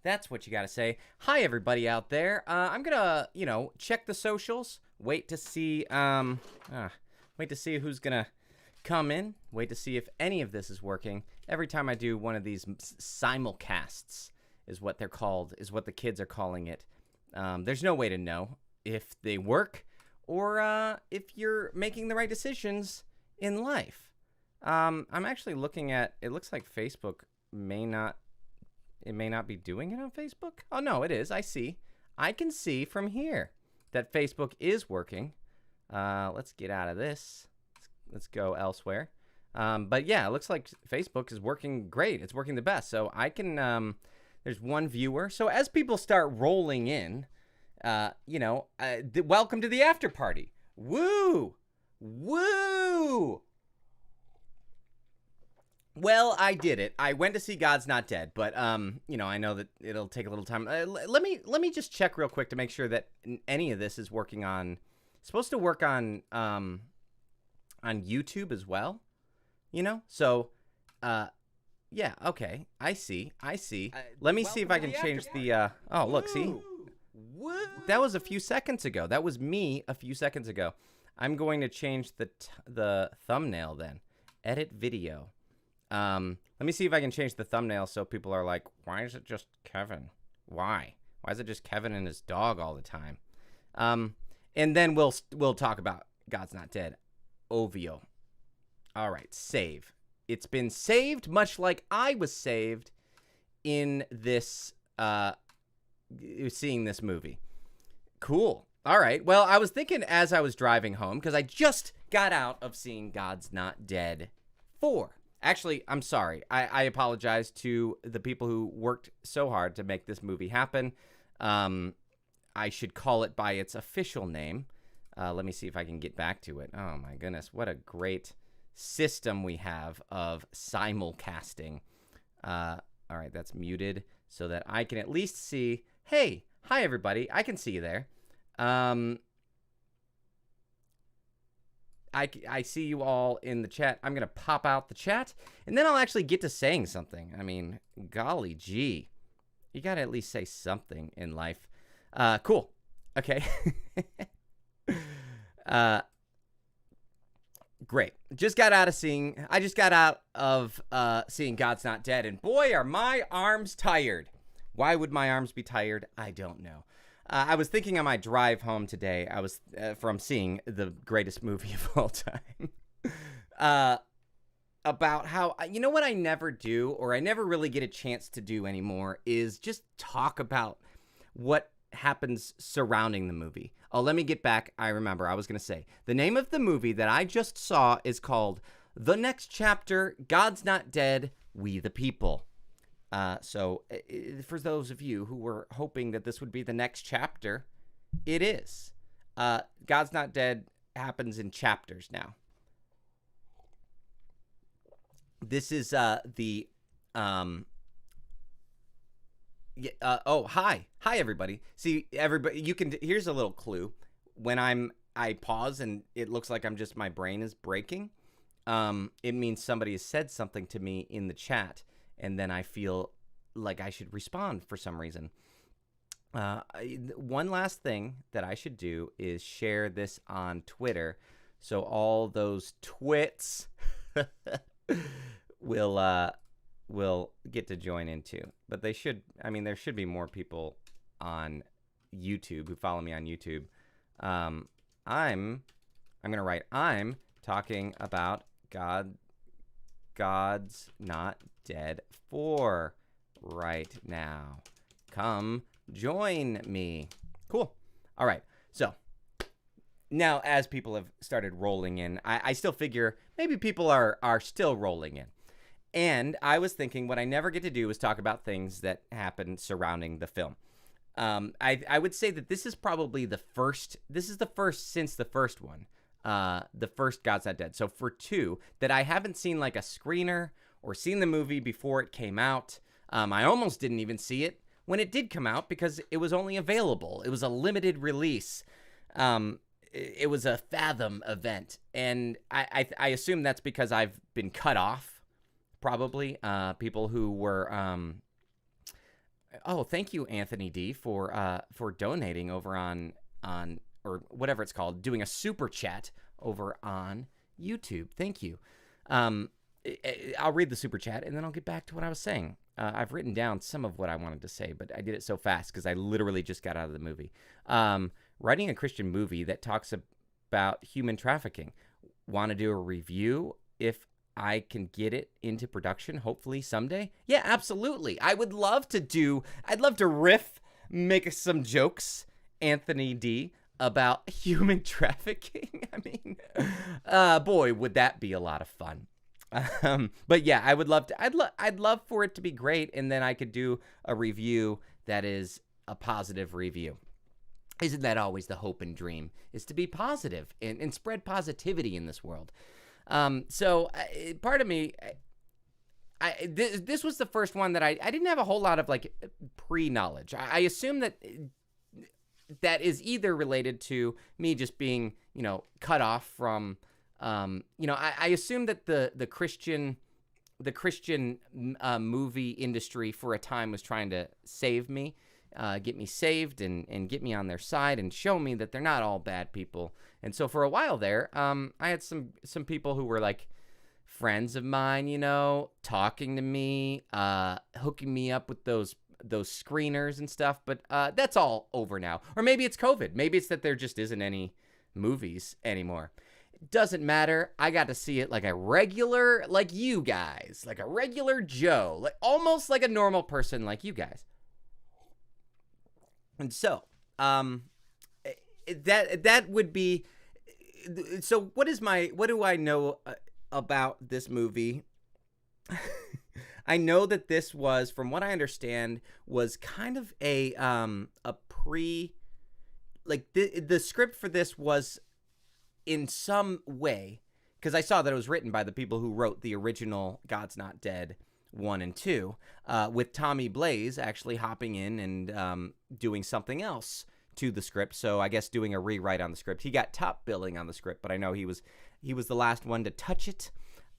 That's what you got to say. Hi, everybody out there. I'm gonna, check the socials. Wait to see, who's gonna come in. Wait to see if any of this is working. Every time I do one of these simulcasts, is what they're called, is what the kids are calling it. There's no way to know if they work or if you're making the right decisions in life. I'm actually looking at. It looks like Facebook may not be doing it on Facebook. Oh, no, it is. I can see from here that Facebook is working. Let's get out of this. Let's go elsewhere. But yeah, it looks like Facebook is working great. It's working the best. So I can, there's one viewer. So as people start rolling in, welcome to the after party. Woo! Woo! Well, I did it. I went to see God's Not Dead, but I know that it'll take a little time. Let me just check real quick to make sure that any of this is working on. Supposed to work on YouTube as well. So yeah, okay. I see. Let me see if I can change the. Oh, look, see. Woo! That was a few seconds ago. That was me a few seconds ago. I'm going to change the thumbnail then. Edit video. Let me see if I can change the thumbnail so people are like, why is it just Kevin? Why is it just Kevin and his dog all the time? And then we'll talk about God's Not Dead. Ovio. All right, save. It's been saved, much like I was saved in this, seeing this movie. Cool. All right. Well, I was thinking as I was driving home, because I just got out of seeing God's Not Dead 4. Actually, I'm sorry. I apologize to the people who worked so hard to make this movie happen. I should call it by its official name. Let me see if I can get back to it. Oh, my goodness. What a great system we have of simulcasting. All right, that's muted so that I can at least see. Hey, hi, everybody. I can see you there. I see you all in the chat. I'm going to pop out the chat, and then I'll actually get to saying something. I mean, golly gee. You got to at least say something in life. Cool. Okay. Great. I just got out of seeing God's Not Dead, and boy, are my arms tired. Why would my arms be tired? I don't know. I was thinking on my drive home today, I was from seeing the greatest movie of all time, about how, you know what I never do, or I never really get a chance to do anymore, is just talk about what happens surrounding the movie. Oh, let me get back. I remember I was going to say, the name of the movie that I just saw is called The Next Chapter, God's Not Dead, We the People. So for those of you who were hoping that this would be the next chapter, it is. God's Not Dead happens in chapters now. This is hi everybody. See, everybody, here's a little clue. When I pause and it looks like my brain is breaking, it means somebody has said something to me in the chat. And then I feel like I should respond for some reason. One last thing that I should do is share this on Twitter, so all those twits will get to join in too. But there should be more people on YouTube who follow me on YouTube. I'm gonna write. I'm talking about God's Not Dead 4 right now. Come join me. Cool. All right. So now as people have started rolling in, I still figure maybe people are still rolling in. And I was thinking what I never get to do is talk about things that happen surrounding the film. I would say that this is probably the first since the first one. The first God's Not Dead. So for 2 that I haven't seen like a screener or seen the movie before it came out. I almost didn't even see it when it did come out because it was only available. It was a limited release. It was a Fathom event. And I assume that's because I've been cut off, probably. People who were Oh, thank you, Anthony D, for donating over on or whatever it's called, doing a super chat over on YouTube. Thank you. Um, I'll read the super chat and then I'll get back to what I was saying. I've written down some of what I wanted to say, but I did it so fast because I literally just got out of the movie. Writing a Christian movie that talks about human trafficking. Want to do a review if I can get it into production, hopefully someday? Yeah, absolutely. I'd love to riff, make some jokes, Anthony D, about human trafficking. I mean, boy, would that be a lot of fun. But yeah, I would love to. I'd love for it to be great, and then I could do a review that is a positive review. Isn't that always the hope and dream? Is to be positive and spread positivity in this world. So part of me, this was the first one that I didn't have a whole lot of like pre-knowledge. I assume that is either related to me just being, cut off from, I assume that the Christian movie industry for a time was trying to save me, get me saved and get me on their side and show me that they're not all bad people. And so for a while there, I had some people who were like friends of mine, talking to me, hooking me up with those screeners and stuff. But that's all over now. Or maybe it's COVID. Maybe it's that there just isn't any movies anymore. It doesn't matter. I got to see it like a regular, like you guys, like a regular Joe, like almost like a normal person like you guys. And so, that would be. So, what do I know about this movie? I know that this was, from what I understand, was kind of a the script for this was in some way, because I saw that it was written by the people who wrote the original God's Not Dead 1 and 2, with Tommy Blaze actually hopping in and doing something else to the script. So I guess doing a rewrite on the script. He got top billing on the script, but I know he was the last one to touch it.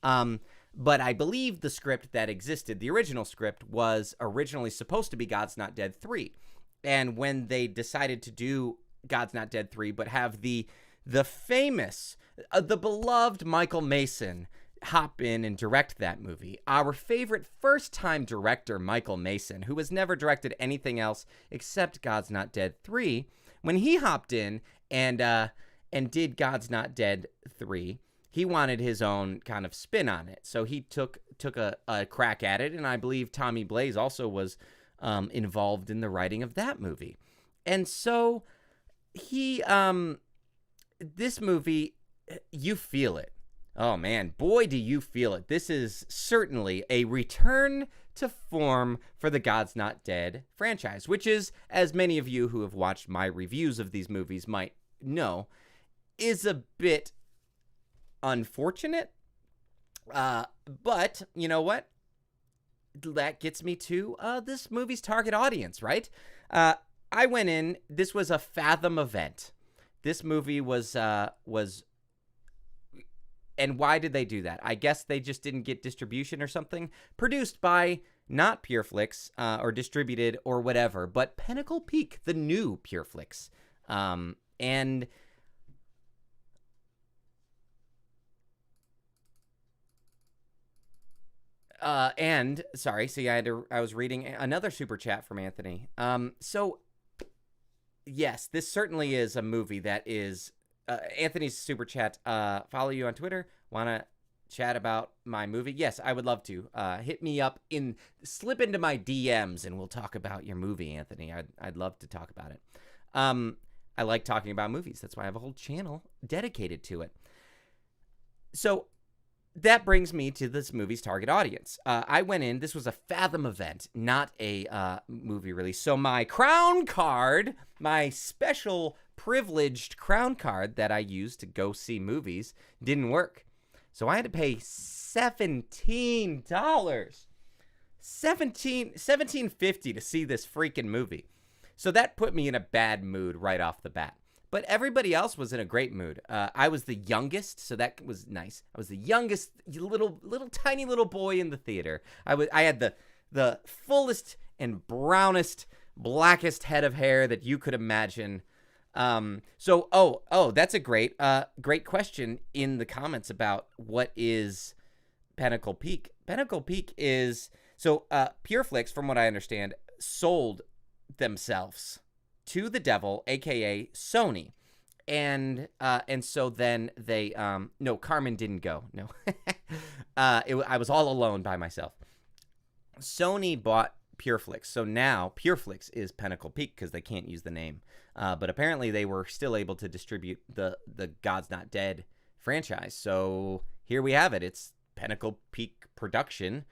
But I believe the script that existed, the original script, was originally supposed to be God's Not Dead 3. And when they decided to do God's Not Dead 3, but have the famous, the beloved Michael Mason hop in and direct that movie. Our favorite first-time director, Michael Mason, who has never directed anything else except God's Not Dead 3, when he hopped in and did God's Not Dead 3, he wanted his own kind of spin on it. So he took a crack at it, and I believe Tommy Blaze also was involved in the writing of that movie. And so he, this movie, you feel it. Oh, man, boy, do you feel it. This is certainly a return to form for the God's Not Dead franchise, which is, as many of you who have watched my reviews of these movies might know, is a bit unfortunate. But you know what? That gets me to this movie's target audience, right? I went in. This was a Fathom event. This movie was. And why did they do that? I guess they just didn't get distribution or something. Produced by not PureFlix or distributed or whatever, but Pinnacle Peak, the new PureFlix. And sorry, see, I was reading another super chat from Anthony. So yes, this certainly is a movie that is. Anthony's super chat, follow you on Twitter, want to chat about my movie? Yes, I would love to. Hit me up, slip into my DMs, and we'll talk about your movie, Anthony. I'd love to talk about it. I like talking about movies. That's why I have a whole channel dedicated to it. So that brings me to this movie's target audience. I went in. This was a Fathom event, not a movie release. So my crown card, my special privileged crown card that I used to go see movies, didn't work. So I had to pay $17. $17.50 to see this freaking movie. So that put me in a bad mood right off the bat. But everybody else was in a great mood. I was the youngest, so that was nice. I was the youngest little tiny little boy in the theater. I had the fullest and brownest, blackest head of hair that you could imagine. That's a great question in the comments about what is Pinnacle Peak. Pinnacle Peak is, Pureflix, from what I understand, sold themselves to the devil, aka Sony. And so then they, no, Carmen didn't go. No, I was all alone by myself. Sony bought Pureflix. So now Pureflix is Pinnacle Peak because they can't use the name. But apparently they were still able to distribute the God's Not Dead franchise. So here we have it. It's Pinnacle Peak production.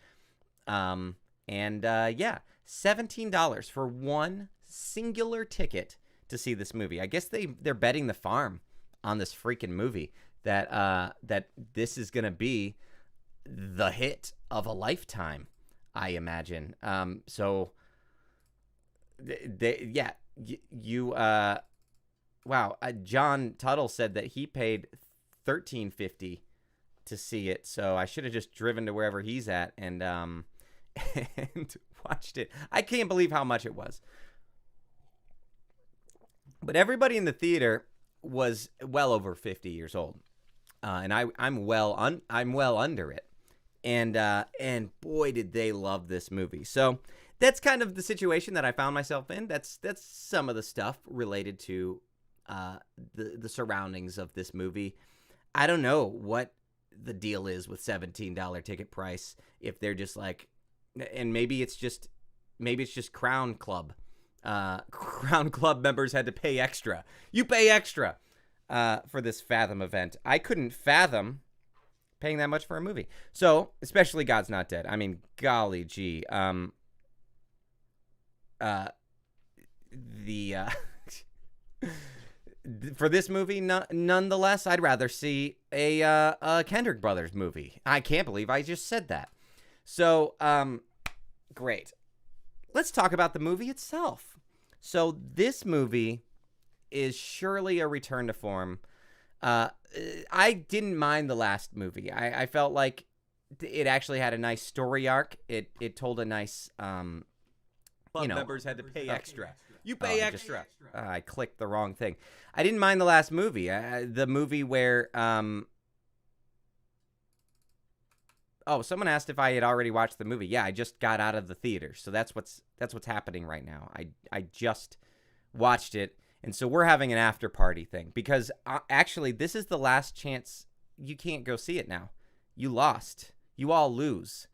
$17 for one singular ticket to see this movie. I guess they're betting the farm on this freaking movie that this is gonna be the hit of a lifetime, I imagine. John Tuttle said that he paid $13.50 to see it, so I should have just driven to wherever he's at and and watched it. I can't believe how much it was. But everybody in the theater was well over 50 years old, and I'm well under it, and boy did they love this movie. So that's kind of the situation that I found myself in. That's some of the stuff related to the surroundings of this movie. I don't know what the deal is with $17 ticket price, if they're just like, and maybe it's just Crown Club. Crown Club members had to pay extra. You pay extra for this Fathom event. I couldn't fathom paying that much for a movie. So, especially God's Not Dead. I mean, golly gee. For this movie, nonetheless, I'd rather see a Kendrick Brothers movie. I can't believe I just said that. So, great. Let's talk about the movie itself. So this movie is surely a return to form. I didn't mind the last movie. I felt like it actually had a nice story arc. It told a nice, members had to pay extra. You pay extra. I clicked the wrong thing. I didn't mind the last movie. The movie where someone asked if I had already watched the movie. Yeah, I just got out of the theater. So that's what's happening right now. I just watched it, and so we're having an after party thing because actually this is the last chance. You can't go see it now. You lost. You all lose.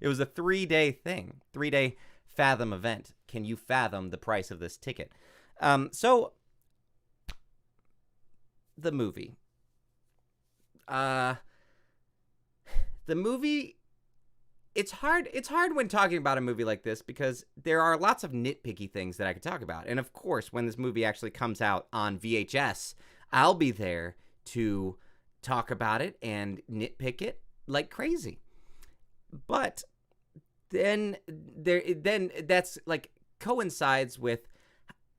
It was a 3-day thing. 3-day Fathom event. Can you fathom the price of this ticket? So the movie. The movie, it's hard when talking about a movie like this because there are lots of nitpicky things that I could talk about. And of course, when this movie actually comes out on VHS, I'll be there to talk about it and nitpick it like crazy. But then that's like coincides with,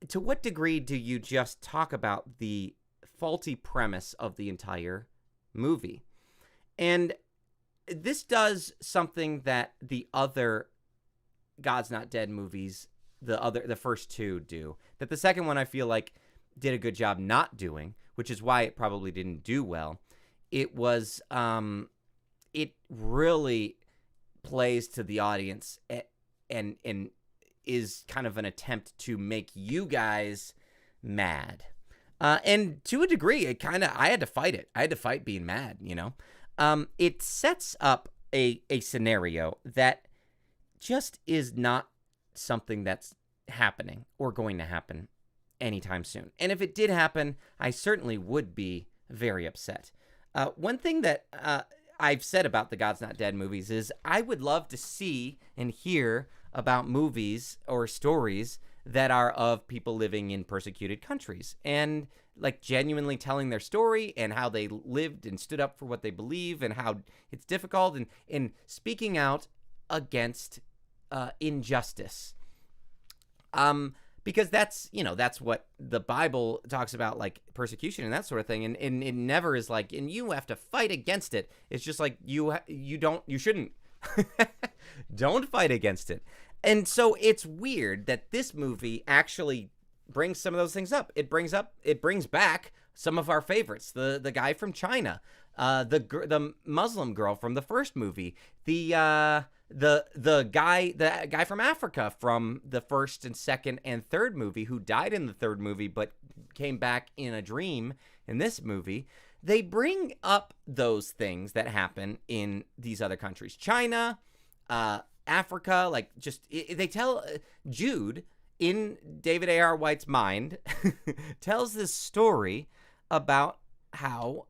to what degree do you just talk about the faulty premise of the entire movie? And this does something that the other God's Not Dead movies, the first two, do, that the second one I feel like did a good job not doing, which is why it probably didn't do well. It was it really plays to the audience and is kind of an attempt to make you guys mad. And to a degree, I had to fight it. I had to fight being mad, you know. It sets up a scenario that just is not something that's happening or going to happen anytime soon. And if it did happen, I certainly would be very upset. One thing that I've said about the God's Not Dead movies is I would love to see and hear about movies or stories that are of people living in persecuted countries and like genuinely telling their story and how they lived and stood up for what they believe and how it's difficult and speaking out against injustice. Because that's what the Bible talks about, like persecution and that sort of thing. And it never is like, and you have to fight against it. It's just like you shouldn't. Don't fight against it. And so it's weird that this movie actually brings some of those things up. It brings back some of our favorites. The guy from China, the Muslim girl from the first movie, the guy from Africa from the first and second and third movie, who died in the third movie but came back in a dream in this movie. They bring up those things that happen in these other countries. China, Africa, like they tell Jude in David A.R. White's mind tells this story about how,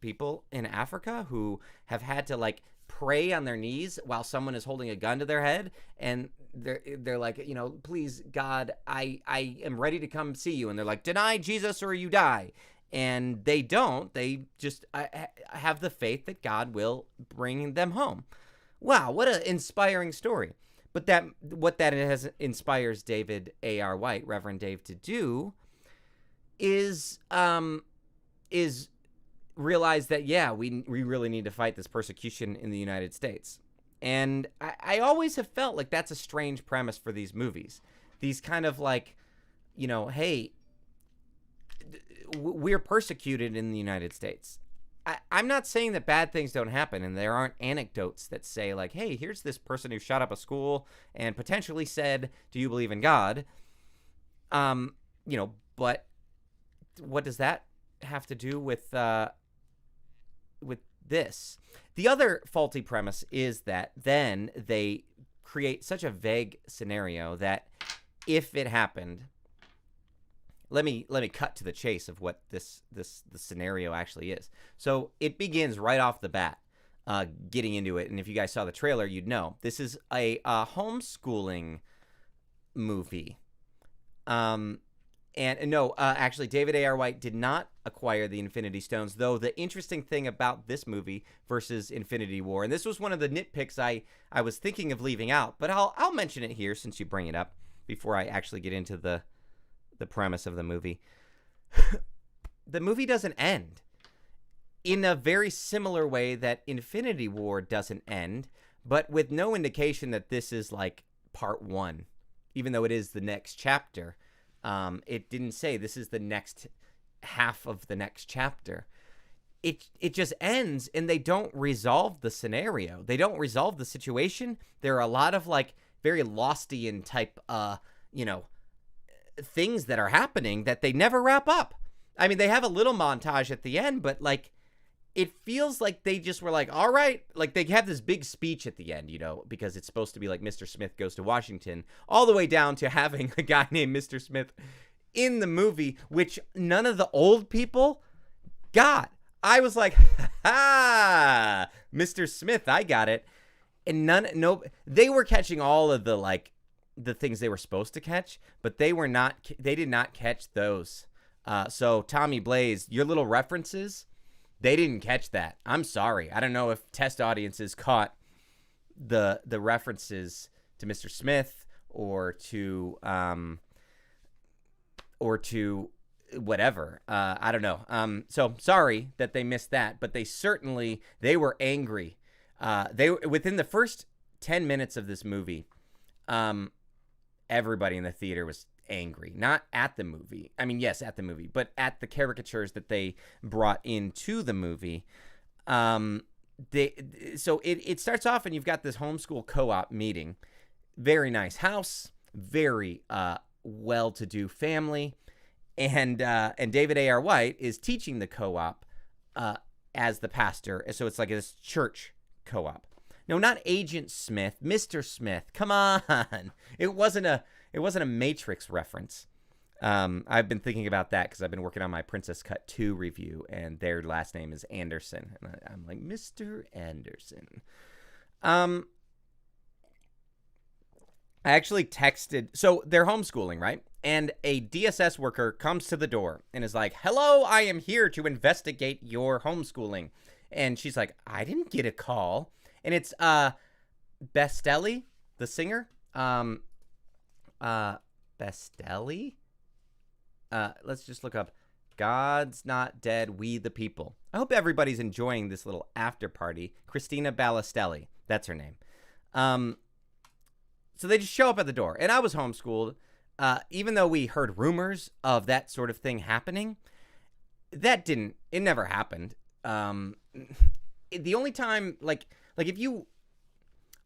people in Africa who have had to like pray on their knees while someone is holding a gun to their head, and they're like, please God, I am ready to come see you, and they're like, deny Jesus or you die. And they don't. They just have the faith that God will bring them home. Wow, what an inspiring story. But what that inspires David A.R. White, Reverend Dave, to do is realize that, yeah, we really need to fight this persecution in the United States. And I always have felt like that's a strange premise for these movies. These kind of like, hey, we're persecuted in the United States. I'm not saying that bad things don't happen, and there aren't anecdotes that say like, hey, here's this person who shot up a school and potentially said, do you believe in God? But what does that have to do with this? The other faulty premise is that then they create such a vague scenario that if it happened, let me cut to the chase of what the scenario actually is. So it begins right off the bat, getting into it. And if you guys saw the trailer, you'd know this is a homeschooling movie. Actually, David A.R. White did not acquire the Infinity Stones, though the interesting thing about this movie versus Infinity War, and this was one of the nitpicks I was thinking of leaving out, but I'll mention it here since you bring it up before I actually get into the premise of the movie. The movie doesn't end in a very similar way that Infinity War doesn't end, but with no indication that this is like part one, even though it is the next chapter. It didn't say this is the next half of the next chapter. It just ends, and they don't resolve the scenario. They don't resolve the situation. There are a lot of like very Lostian type, things that are happening that they never wrap up. I mean, they have a little montage at the end, but like it feels like they just were like, all right, like they have this big speech at the end, because it's supposed to be like Mr. Smith goes to Washington, all the way down to having a guy named Mr. Smith in the movie, which none of the old people got. I was like, ha, Mr. Smith, I got it. And they were catching all of the things they were supposed to catch, but they did not catch those. So Tommy Blaze, your little references, they didn't catch that. I'm sorry. I don't know if test audiences caught the references to Mr. Smith or to whatever. I don't know. So sorry that they missed that, but they were angry. They within the first 10 minutes of this movie, everybody in the theater was angry. Not at the movie. I mean, yes, at the movie, but at the caricatures that they brought into the movie. So it starts off, and you've got this homeschool co-op meeting. Very nice house, very well-to-do family, and David A.R. White is teaching the co-op as the pastor. So it's like this church co-op. No, not Agent Smith, Mr. Smith. Come on, it wasn't a Matrix reference. I've been thinking about that because I've been working on my Princess Cut 2 review, and their last name is Anderson. And I'm like, Mr. Anderson. I actually texted. So they're homeschooling, right? And a DSS worker comes to the door and is like, hello, I am here to investigate your homeschooling. And she's like, I didn't get a call. And it's Bestelli, the singer. Bestelli? Let's just look up God's Not Dead, We the People. I hope everybody's enjoying this little after party. Christina Ballestelli, that's her name. So they just show up at the door. And I was homeschooled. Even though we heard rumors of that sort of thing happening, it never happened. The only time, like if you,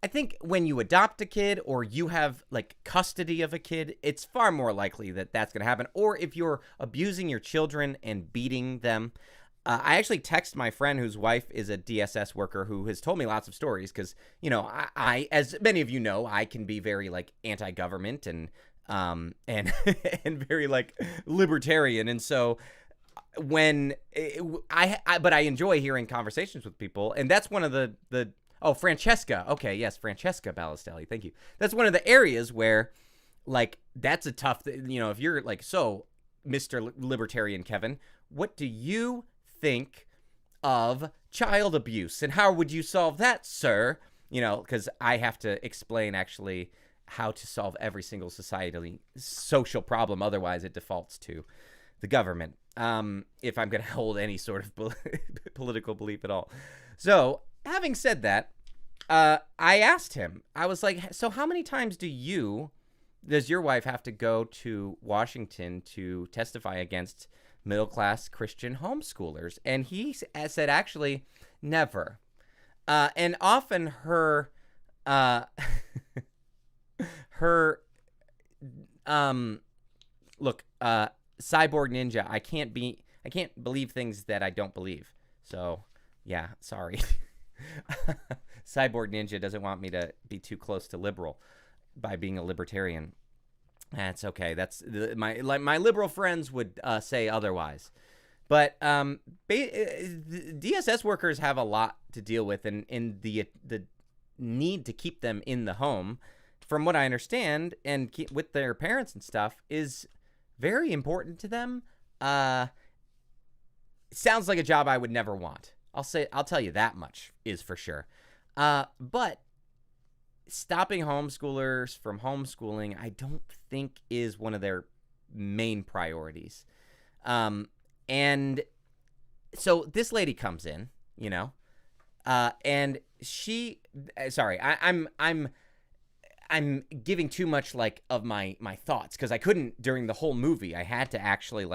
I think when you adopt a kid or you have like custody of a kid, it's far more likely that that's going to happen. Or if you're abusing your children and beating them. I actually text my friend whose wife is a DSS worker who has told me lots of stories because, you know, I, as many of you know, I can be very like anti-government and and very like libertarian. And so when but I enjoy hearing conversations with people, and that's one of the Francesca. Okay, yes, Francesca Ballesteros. Thank you. That's one of the areas where, like, that's a tough, you know, if you're like, so Mr. Libertarian Kevin, what do you think of child abuse, and how would you solve that, sir? You know, because I have to explain actually how to solve every single social problem. Otherwise, it defaults to the government. If I'm going to hold any sort of political belief at all. So, having said that, I asked him, I was like, so how many times does your wife have to go to Washington to testify against middle-class Christian homeschoolers? And he said, actually, never. And often her Cyborg Ninja, I can't believe things that I don't believe. So, yeah, sorry. Cyborg Ninja doesn't want me to be too close to liberal by being a libertarian. That's okay. That's my liberal friends would say otherwise. But DSS workers have a lot to deal with, and in the need to keep them in the home, from what I understand, and keep with their parents and stuff, is very important to them. Sounds like a job I would never want. I'll tell you that much is for sure. But stopping homeschoolers from homeschooling, I don't think is one of their main priorities. And so this lady comes in, you know, and I'm giving too much like of my thoughts, because I couldn't during the whole movie. I had to actually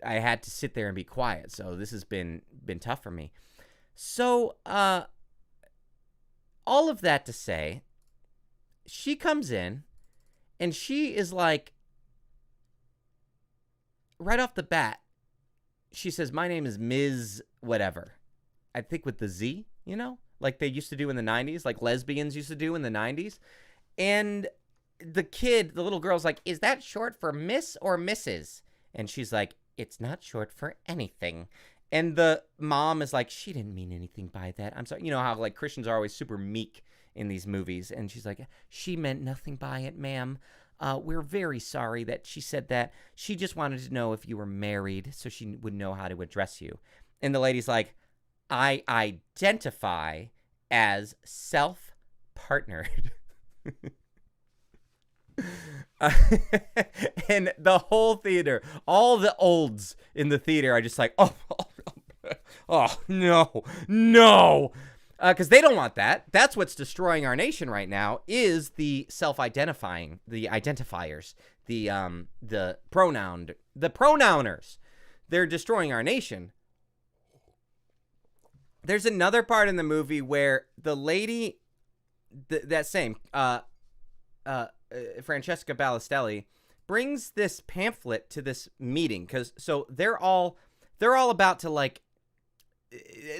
I had to sit there and be quiet. So this has been tough for me. So all of that to say, she comes in and she is like, right off the bat, she says, my name is Ms. whatever. I think with the Z, you know, like they used to do in the 90s, like lesbians used to do in the 90s. And the little girl's like, is that short for Miss or Mrs.? And she's like, it's not short for anything. And the mom is like, she didn't mean anything by that. I'm sorry. You know how like Christians are always super meek in these movies. And she's like, she meant nothing by it, ma'am. We're very sorry that she said that. She just wanted to know if you were married so she would know how to address you. And the lady's like, I identify as self-partnered. And the whole theater, all the olds in the theater are just like, oh no. Because they don't want that. That's what's destroying our nation right now, is the self-identifying, the identifiers, the pronouners. They're destroying our nation. There's another part in the movie where the lady, that same Francesca Ballesteros, brings this pamphlet to this meeting, because so they're all about to like.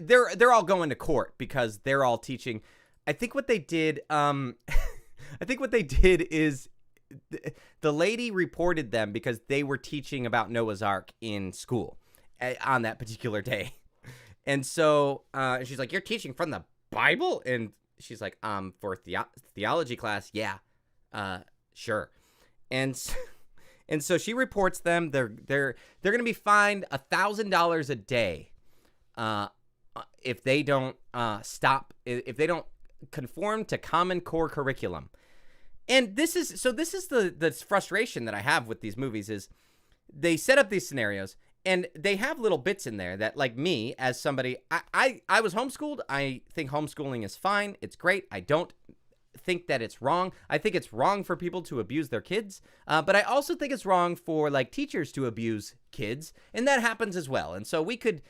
They're all going to court because they're all teaching. I think what they did is the lady reported them because they were teaching about Noah's Ark in school on that particular day. And so she's like, you're teaching from the Bible? And she's like, for theology class, yeah, sure. And so she reports them. They're going to be fined $1,000 a day. If they don't if they don't conform to Common Core curriculum. And this is the frustration that I have with these movies, is they set up these scenarios and they have little bits in there that, like me, as somebody, I was homeschooled. I think homeschooling is fine. It's great. I don't think that it's wrong. I think it's wrong for people to abuse their kids, but I also think it's wrong for like teachers to abuse kids, and that happens as well. And so we could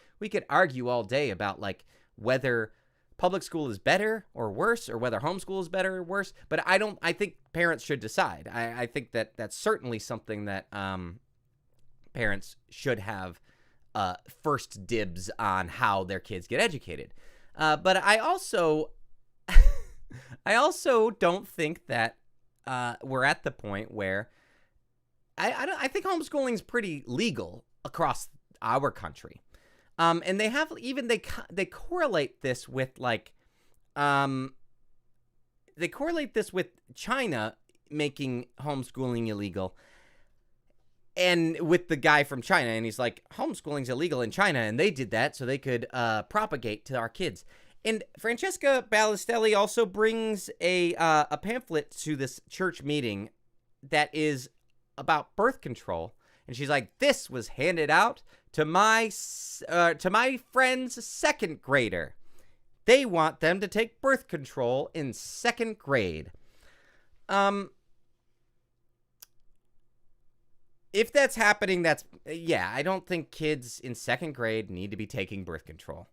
argue all day about like whether public school is better or worse, or whether homeschool is better or worse. But I think parents should decide. I think that that's certainly something that parents should have first dibs on how their kids get educated. But I also don't think that we're at the point where I think homeschooling is pretty legal across our country. And they have even they correlate this with like they correlate this with China making homeschooling illegal. And with the guy from China, and he's like, homeschooling's illegal in China, and they did that so they could propagate to our kids. And Francesca Ballestelli also brings a pamphlet to this church meeting that is about birth control, and she's like, "This was handed out to my friend's second grader. They want them to take birth control in second grade." If that's happening, I don't think kids in second grade need to be taking birth control.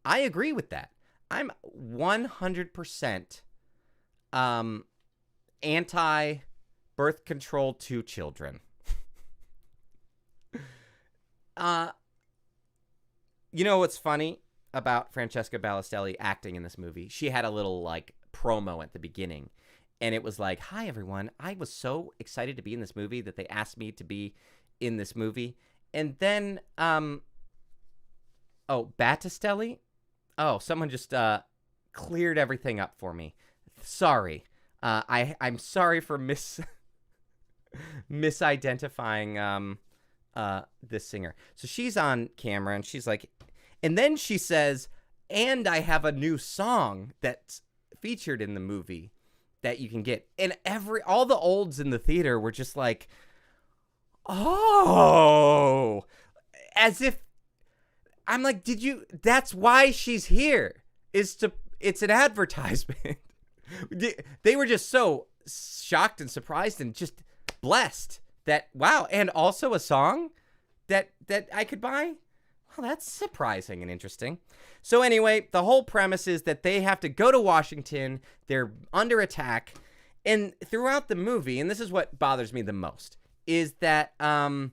I agree with that. I'm 100% anti-birth control to children. You know what's funny about Francesca Ballestelli acting in this movie? She had a little, like, promo at the beginning. And it was like, "Hi, everyone. I was so excited to be in this movie that they asked me to be in this movie." And then, Battistelli? Oh, someone just cleared everything up for me. Sorry. I'm sorry for misidentifying this singer. So she's on camera, and she's like, and then she says, "And I have a new song that's featured in the movie that you can get." And all the olds in the theater were just like, "Oh," as if I'm like, that's why she's here, it's an advertisement. They were just so shocked and surprised and just blessed that, wow, and also a song that I could buy. Well, that's surprising and interesting. So anyway, the whole premise is that they have to go to Washington. They're under attack. And throughout the movie, and this is what bothers me the most, is that they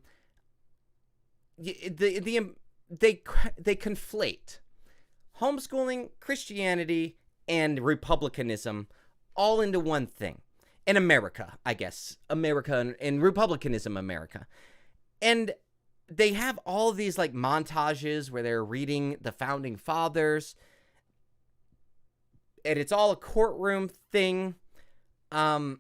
conflate homeschooling, Christianity, and republicanism all into one thing. In America, I guess. America and republicanism, America. And they have all these like montages where they're reading the founding fathers, and it's all a courtroom thing. Francesca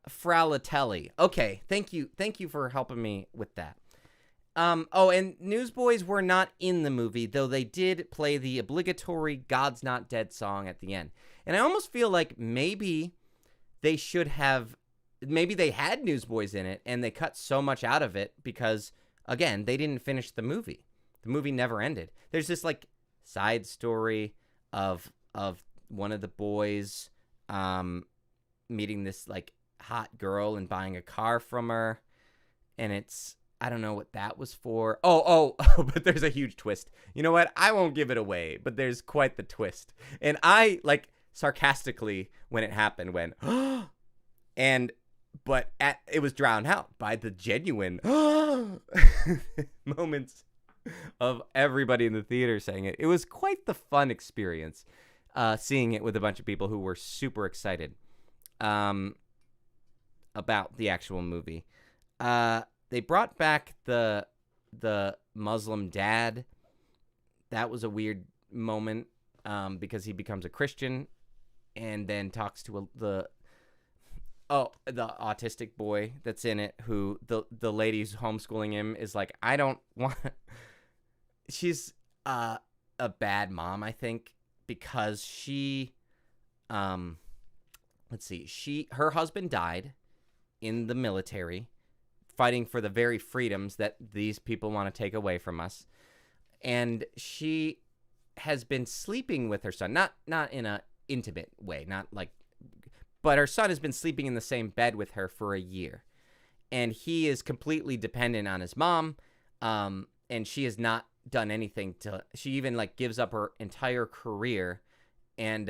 Fralatelli. Okay, thank you for helping me with that. And Newsboys were not in the movie, though they did play the obligatory "God's Not Dead" song at the end. And I almost feel like maybe they had Newsboys in it, and they cut so much out of it because, again, they didn't finish the movie. The movie never ended. There's this, like, side story of one of the boys meeting this, like, hot girl and buying a car from her, and I don't know what that was for. But there's a huge twist. You know what? I won't give it away, but there's quite the twist. And I, like, sarcastically, when it happened, went, "Oh!" But it was drowned out by the genuine moments of everybody in the theater saying it. It was quite the fun experience, seeing it with a bunch of people who were super excited about the actual movie. They brought back the Muslim dad. That was a weird moment because he becomes a Christian and then talks to the autistic boy that's in it, who the lady who's homeschooling him is like, "I don't want." She's a bad mom, I think, because she her husband died in the military fighting for the very freedoms that these people want to take away from us, and she has been sleeping with her son, not in a intimate way, not like. But her son has been sleeping in the same bed with her for a year, and he is completely dependent on his mom, and she has not done anything to. She even like gives up her entire career, and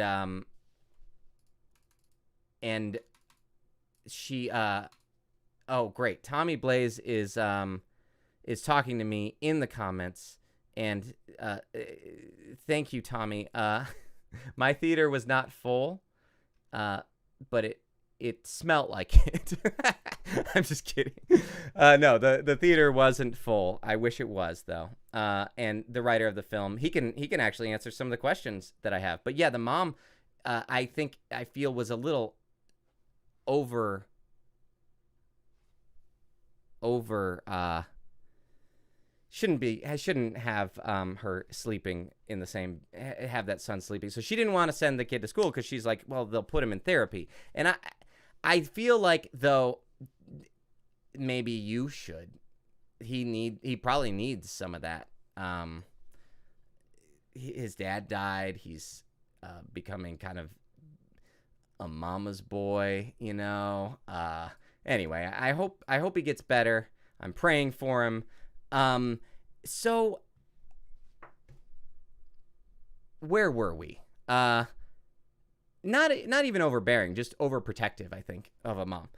she oh great, Tommy Blaze is talking to me in the comments, and thank you, Tommy. My theater was not full, but it smelt like it. I'm just kidding. No, the theater wasn't full. I wish it was, though. And the writer of the film, he can actually answer some of the questions that I have. But yeah, the mom, I feel was a little over shouldn't have her sleeping in the same, have that son sleeping. So she didn't want to send the kid to school because she's like, well, they'll put him in therapy. And I feel like, though, maybe you should. He probably needs some of that. His dad died. He's becoming kind of a mama's boy, you know. Anyway, I hope he gets better. I'm praying for him. So where were we? Not even overbearing, just overprotective, I think, of a mom.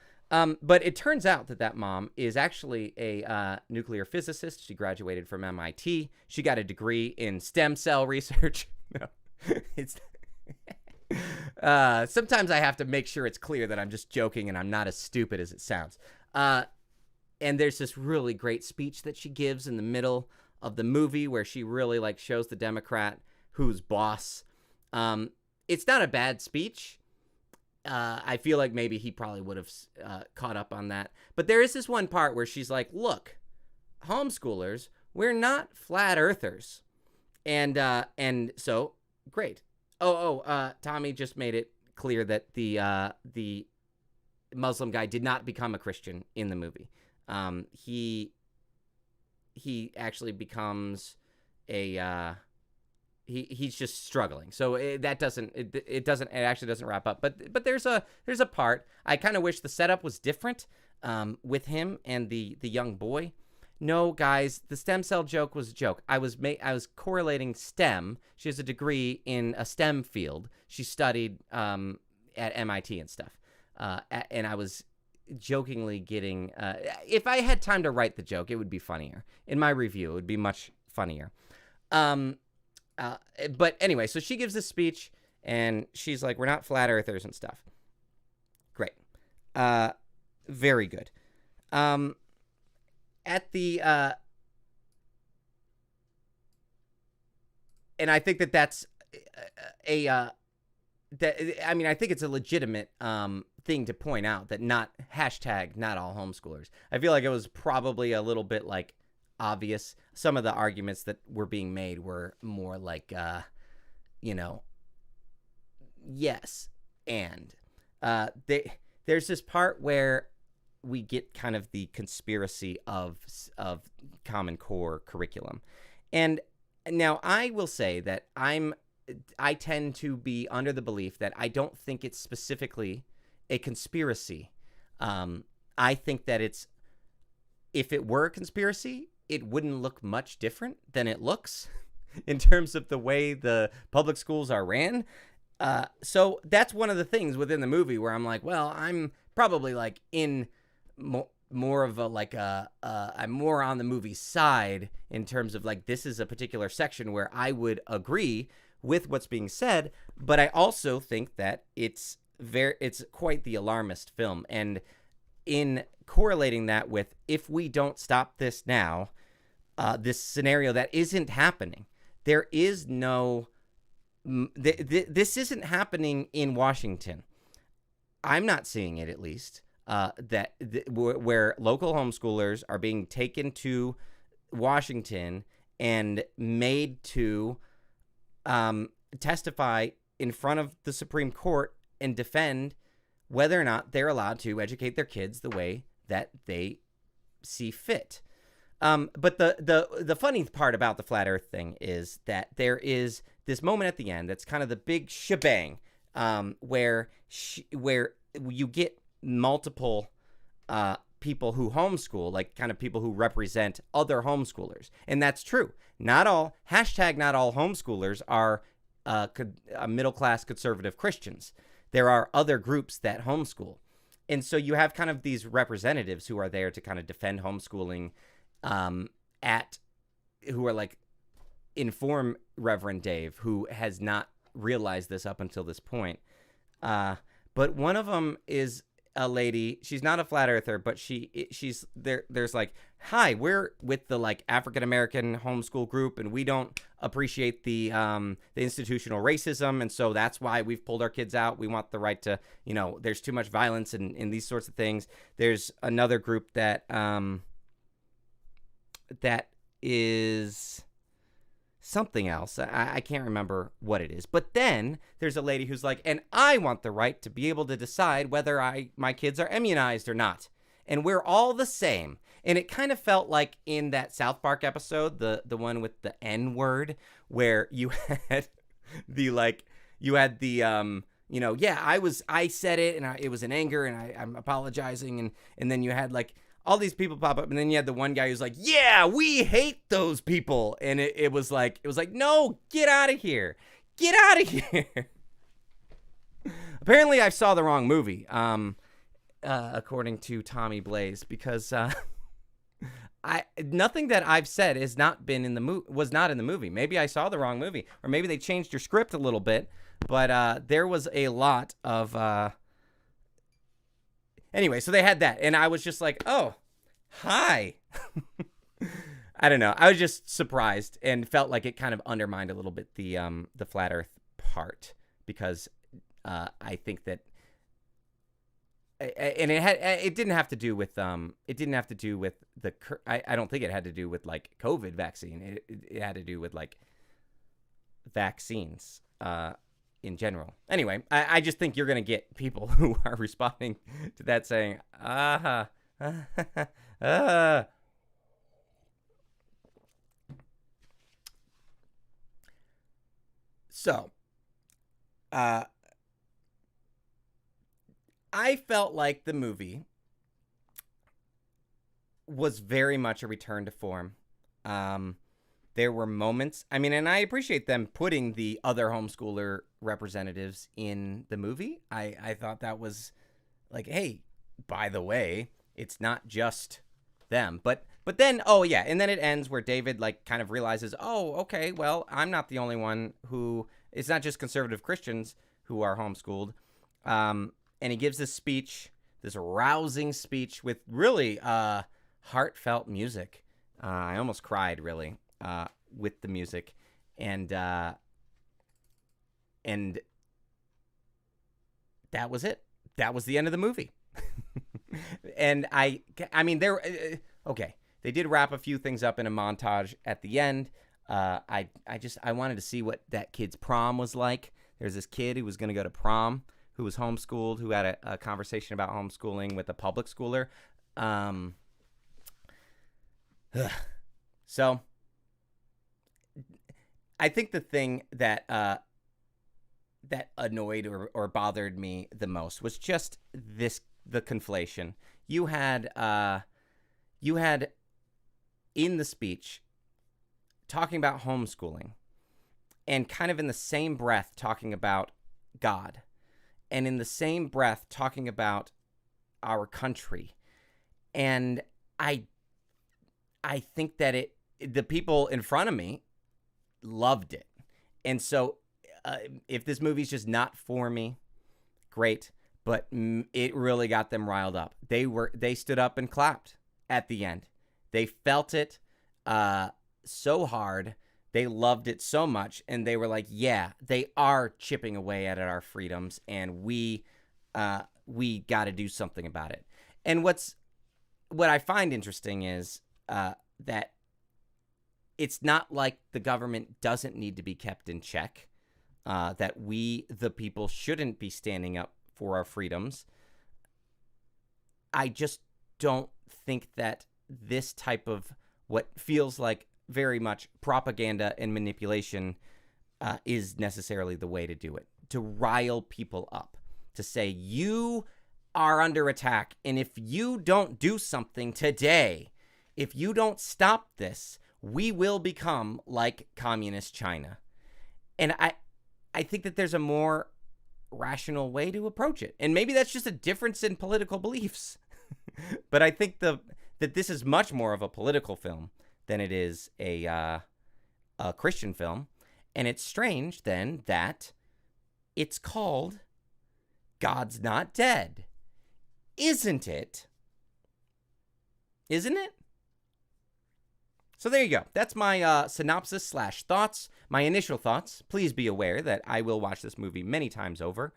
But it turns out that mom is actually a nuclear physicist. She graduated from MIT. She got a degree in stem cell research. No, it's sometimes I have to make sure it's clear that I'm just joking and I'm not as stupid as it sounds. And there's this really great speech that she gives in the middle of the movie where she really like shows the Democrat who's boss. It's not a bad speech. I feel like maybe he probably would have caught up on that. But there is this one part where she's like, look, homeschoolers, we're not flat earthers. And so, great. Tommy just made it clear that the Muslim guy did not become a Christian in the movie. He actually becomes he's just struggling. So it actually doesn't wrap up. But there's a part I kind of wish the setup was different with him and the young boy. No, guys, the stem cell joke was a joke. I was correlating STEM. She has a degree in a STEM field. She studied at MIT and stuff. And I was jokingly getting if I had time to write the joke, it would be funnier. In my review, it would be much funnier. But anyway, so she gives this speech and she's like, we're not flat earthers and stuff. Great. Very good. At the and I think that's I think it's a legitimate thing to point out that not all homeschoolers. I feel like it was probably a little bit like obvious. Some of the arguments that were being made were more like yes, and there's this part where we get kind of the conspiracy of Common Core curriculum. And now I will say that I tend to be under the belief that I don't think it's specifically a conspiracy. I think that if it were a conspiracy, it wouldn't look much different than it looks in terms of the way the public schools are ran. So that's one of the things within the movie where I'm like, well, I'm probably like in more of a like I'm more on the movie side in terms of like this is a particular section where I would agree with what's being said, but I also think that it's quite the alarmist film. And in correlating that with if we don't stop this now, this scenario that isn't happening, there is no this isn't happening in Washington. I'm not seeing it, at least. Where local homeschoolers are being taken to Washington and made to testify in front of the Supreme Court and defend whether or not they're allowed to educate their kids the way that they see fit. But the funny part about the flat Earth thing is that there is this moment at the end that's kind of the big shebang. where you get multiple people who homeschool, like kind of people who represent other homeschoolers. And that's true. Not all homeschoolers are middle-class conservative Christians. There are other groups that homeschool. And so you have kind of these representatives who are there to kind of defend homeschooling who are like, inform Reverend Dave, who has not realized this up until this point. But one of them is a lady. She's not a flat earther, but she's there. There's like, hi, we're with the like African American homeschool group, and we don't appreciate the institutional racism, and so that's why we've pulled our kids out. We want the right to, there's too much violence and these sorts of things. There's another group that is something else. I can't remember what it is. But then there's a lady who's like, and I want the right to be able to decide whether my kids are immunized or not. And we're all the same. And it kind of felt like in that South Park episode, the one with the N word, where you had I said it and it was in anger and I'm apologizing. And then you had like all these people pop up, and then you had the one guy who's like, yeah, we hate those people. And it was like, no, get out of here. Get out of here. Apparently I saw the wrong movie, according to Tommy Blaze, because nothing that I've said has not been in the was not in the movie. Maybe I saw the wrong movie, or maybe they changed your script a little bit, but there was a lot of anyway, so they had that, and I was just like, oh, hi. I don't know. I was just surprised and felt like it kind of undermined a little bit the flat Earth part, because I think that, and it didn't have to do with I don't think it had to do with like COVID vaccine. It had to do with like vaccines in general. Anyway, I just think you're going to get people who are responding to that saying, So, I felt like the movie was very much a return to form. There were moments, and I appreciate them putting the other homeschooler representatives in the movie. I thought that was like, hey, by the way, it's not just them. But then, oh yeah, and then it ends where David like kind of realizes, oh, okay, well, I'm not the only one who, it's not just conservative Christians who are homeschooled. And he gives this speech, this rousing speech with really heartfelt music. I almost cried, really, with the music. And that was it. That was the end of the movie. And okay, they did wrap a few things up in a montage at the end. I wanted to see what that kid's prom was like. There's this kid who was going to go to prom, who was homeschooled, who had a conversation about homeschooling with a public schooler. So I think the thing that that annoyed or bothered me the most was just the conflation. You had in the speech talking about homeschooling, and kind of in the same breath talking about God, and in the same breath talking about our country. And I think that the people in front of me loved it. And so if this movie's just not for me, great. But it really got them riled up. They stood up and clapped at the end. They felt it so hard. They loved it so much, and they were like, yeah, they are chipping away at our freedoms, and we got to do something about it. And what I find interesting is that it's not like the government doesn't need to be kept in check, that we, the people, shouldn't be standing up for our freedoms. I just don't think that this type of what feels like very much propaganda and manipulation is necessarily the way to do it. to rile people up, to say, you are under attack, and if you don't do something today, if you don't stop this, we will become like communist China. And I think that there's a more rational way to approach it. And maybe that's just a difference in political beliefs. But I think that this is much more of a political film than it is a Christian film. And it's strange, then, that it's called God's Not Dead. Isn't it? Isn't it? So there you go. That's my synopsis / thoughts, my initial thoughts. Please be aware that I will watch this movie many times over.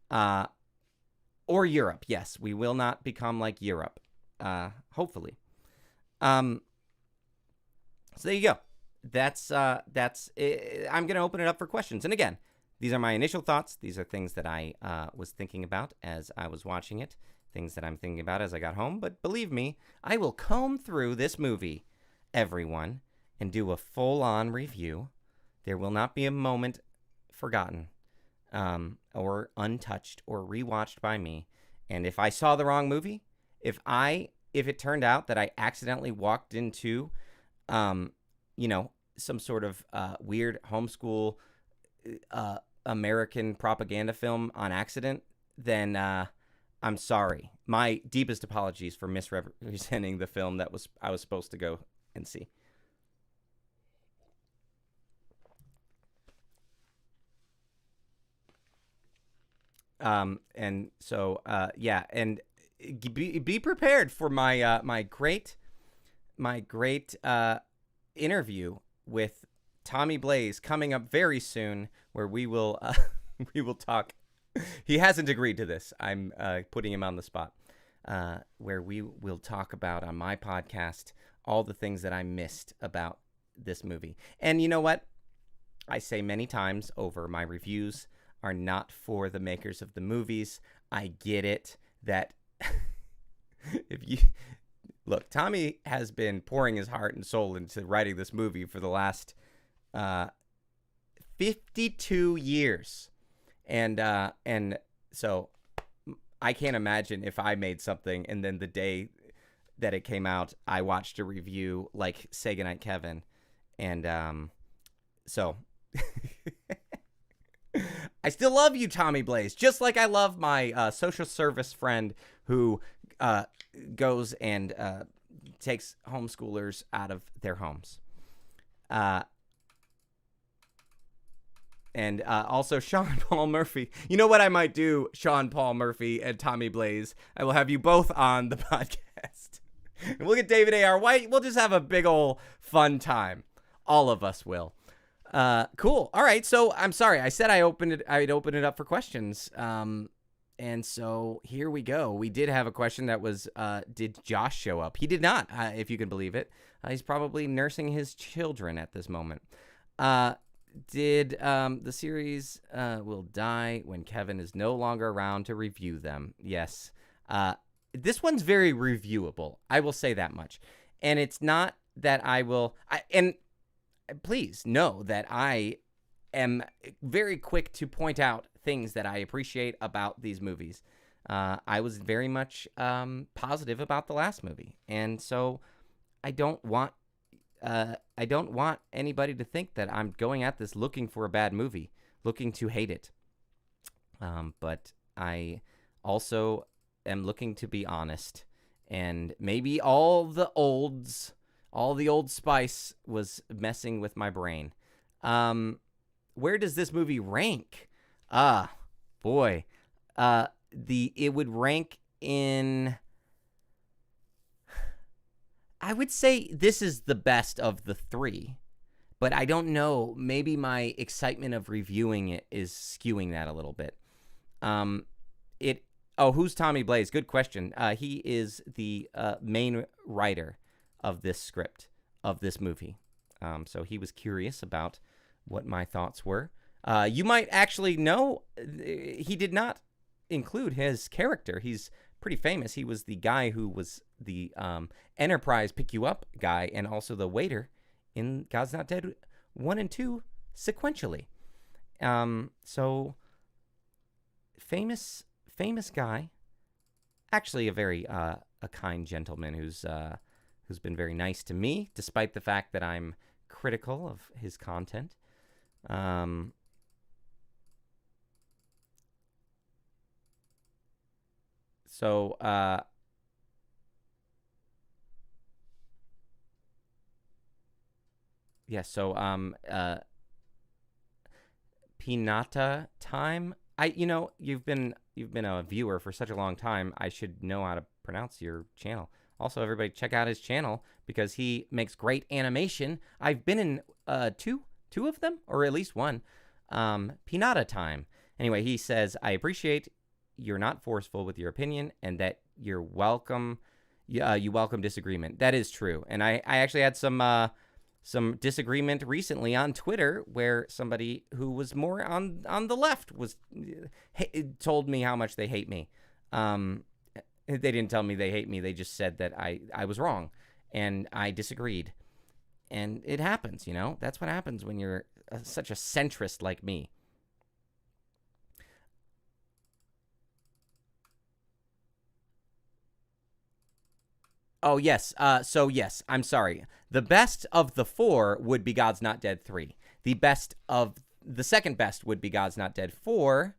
Or Europe. Yes, we will not become like Europe. Hopefully. So there you go. That's it. I'm going to open it up for questions. And again, these are my initial thoughts. These are things that I was thinking about as I was watching it. Things that I'm thinking about as I got home. But believe me, I will comb through this movie, everyone, and do a full-on review. There will not be a moment forgotten or untouched or rewatched by me. And if I saw the wrong movie, if it turned out that I accidentally walked into some sort of weird homeschool American propaganda film on accident, then I'm sorry. My deepest apologies for misrepresenting the film that I was supposed to go and see. And so and be prepared for my great interview with Tommy Blaze coming up very soon, where we will talk. He hasn't agreed to this. I'm putting him on the spot. Where we will talk about on my podcast all the things that I missed about this movie. And you know what? I say many times over, my reviews are not for the makers of the movies. I get it that look, Tommy has been pouring his heart and soul into writing this movie for the last 52 years. And so I can't imagine if I made something and then the day that it came out, I watched a review like Say Goodnight Kevin. And so I still love you, Tommy Blaze, just like I love my social service friend who goes and takes homeschoolers out of their homes. And also Sean Paul Murphy. You know what I might do, Sean Paul Murphy and Tommy Blaze? I will have you both on the podcast. And we'll get David A.R. White. We'll just have a big ol' fun time. All of us will. Cool. All right. So I'm sorry. I said I'd open it up for questions. And so here we go. We did have a question that was, did Josh show up? He did not, if you can believe it. He's probably nursing his children at this moment. Did the series will die when Kevin is no longer around to review them? Yes. This one's very reviewable. I will say that much. And it's not that and please know that I am very quick to point out things that I appreciate about these movies. I was very much positive about the last movie. And so I don't want anybody to think that I'm going at this looking for a bad movie, looking to hate it. But I also am looking to be honest, and maybe all the old spice was messing with my brain. Where does this movie rank? Boy, it would rank in. I would say this is the best of the three, but I don't know. Maybe my excitement of reviewing it is skewing that a little bit. Who's Tommy Blaze? Good question. He is the main writer of this script, of this movie. So he was curious about what my thoughts were. You might actually know he did not include his character. He's pretty famous. He was the guy who was the Enterprise pick you up guy, and also the waiter in God's Not Dead 1 and 2 sequentially. So famous guy. Actually, a very a kind gentleman who's been very nice to me, despite the fact that I'm critical of his content. So yeah, so Pinata time. You've been a viewer for such a long time. I should know how to pronounce your channel. Also, everybody check out his channel because he makes great animation. I've been in two of them, or at least one. Pinata time. Anyway, he says, I appreciate you're not forceful with your opinion and that you're welcome. You welcome disagreement. That is true. And I actually had some disagreement recently on Twitter where somebody who was more on the left told me how much they hate me. They didn't tell me they hate me. They just said that I was wrong and I disagreed. And it happens, That's what happens when you're such a centrist like me. Oh, yes. So, yes, I'm sorry. The best of the four would be God's Not Dead 3. The second best would be God's Not Dead 4.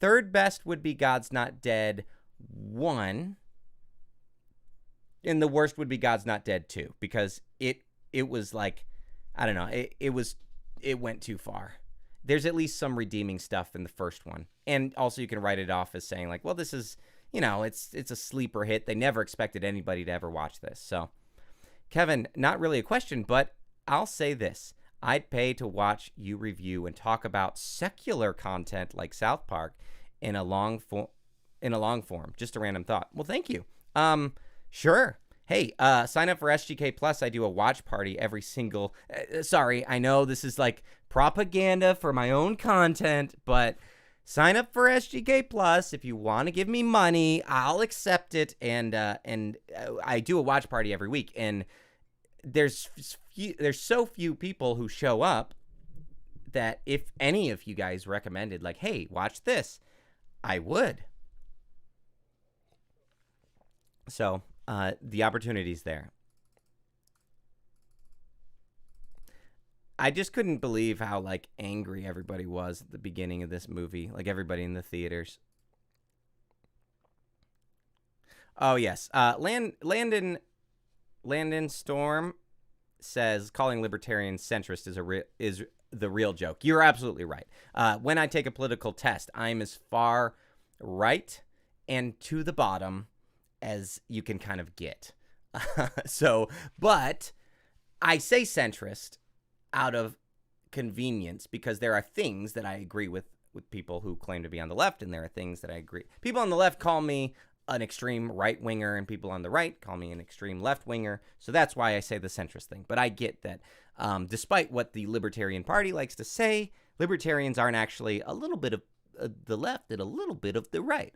Third best would be God's Not Dead 1. And the worst would be God's Not Dead 2 because it was like, I don't know, it went too far. There's at least some redeeming stuff in the first one. And also you can write it off as saying like, well, this is, it's a sleeper hit. They never expected anybody to ever watch this. So, Kevin, not really a question, but I'll say this. I'd pay to watch you review and talk about secular content like South Park in a long form. Just a random thought. Well, thank you. Sure. Hey, sign up for SGK Plus. I do a watch party every single... sorry, I know this is like propaganda for my own content, but sign up for SGK Plus. If you want to give me money, I'll accept it. And I do a watch party every week. And there's so few people who show up that if any of you guys recommended, like, hey, watch this, I would. So... the opportunity's there. I just couldn't believe how like angry everybody was at the beginning of this movie, like everybody in the theaters. Oh yes, Landon Storm says calling libertarians centrist is the real joke. You're absolutely right. When I take a political test, I'm as far right and to the bottom as you can kind of get. But I say centrist out of convenience because there are things that I agree with people who claim to be on the left, and there are things that I agree. People on the left call me an extreme right-winger, and people on the right call me an extreme left-winger, so that's why I say the centrist thing. But I get that despite what the Libertarian Party likes to say, libertarians aren't actually a little bit of the left and a little bit of the right.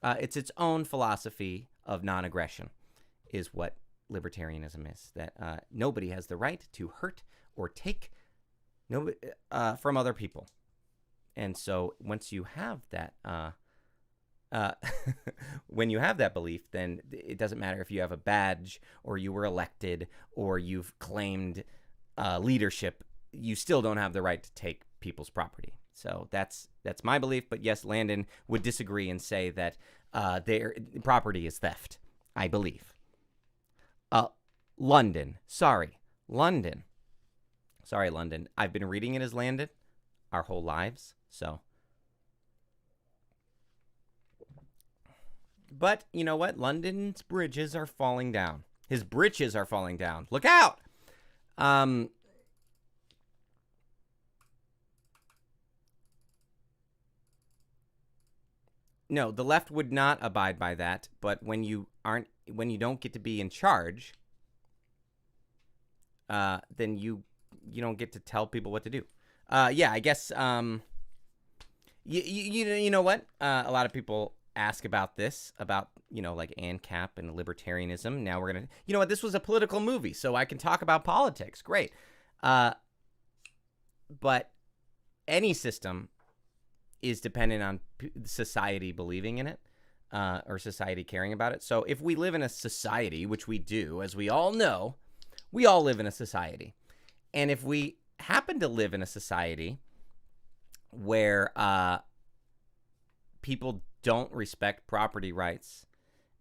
It's its own philosophy of non-aggression is what libertarianism is, that nobody has the right to hurt or take from other people. And so once you have that when you have that belief, then it doesn't matter if you have a badge or you were elected or you've claimed leadership, you still don't have the right to take people's property. So that's my belief. But yes, Landon would disagree and say that their property is theft, I believe. London. Sorry, London. I've been reading it as Landon our whole lives, so. But you know what? London's bridges are falling down. His britches are falling down. Look out! No, the left would not abide by that, but when you don't get to be in charge, then you don't get to tell people what to do. Yeah, I guess you know what? A lot of people ask about this, about, like ANCAP and libertarianism. Now we're going to, you know what? This was a political movie, so I can talk about politics. Great. But any system is dependent on society believing in it, or society caring about it. So if we live in a society, which we do, as we all know, we all live in a society. And if we happen to live in a society where people don't respect property rights,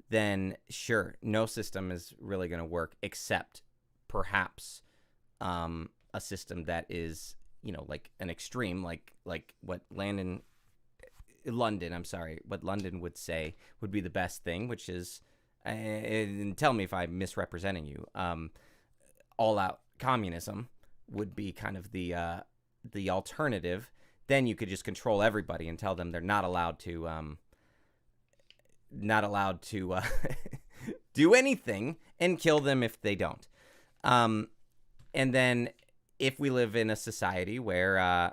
then sure, no system is really going to work, except perhaps a system that is, like an extreme, like what London would say would be the best thing, which is, and tell me if I'm misrepresenting you, all out communism would be kind of the alternative. Then you could just control everybody and tell them they're not allowed to do anything, and kill them if they don't. And then if we live in a society where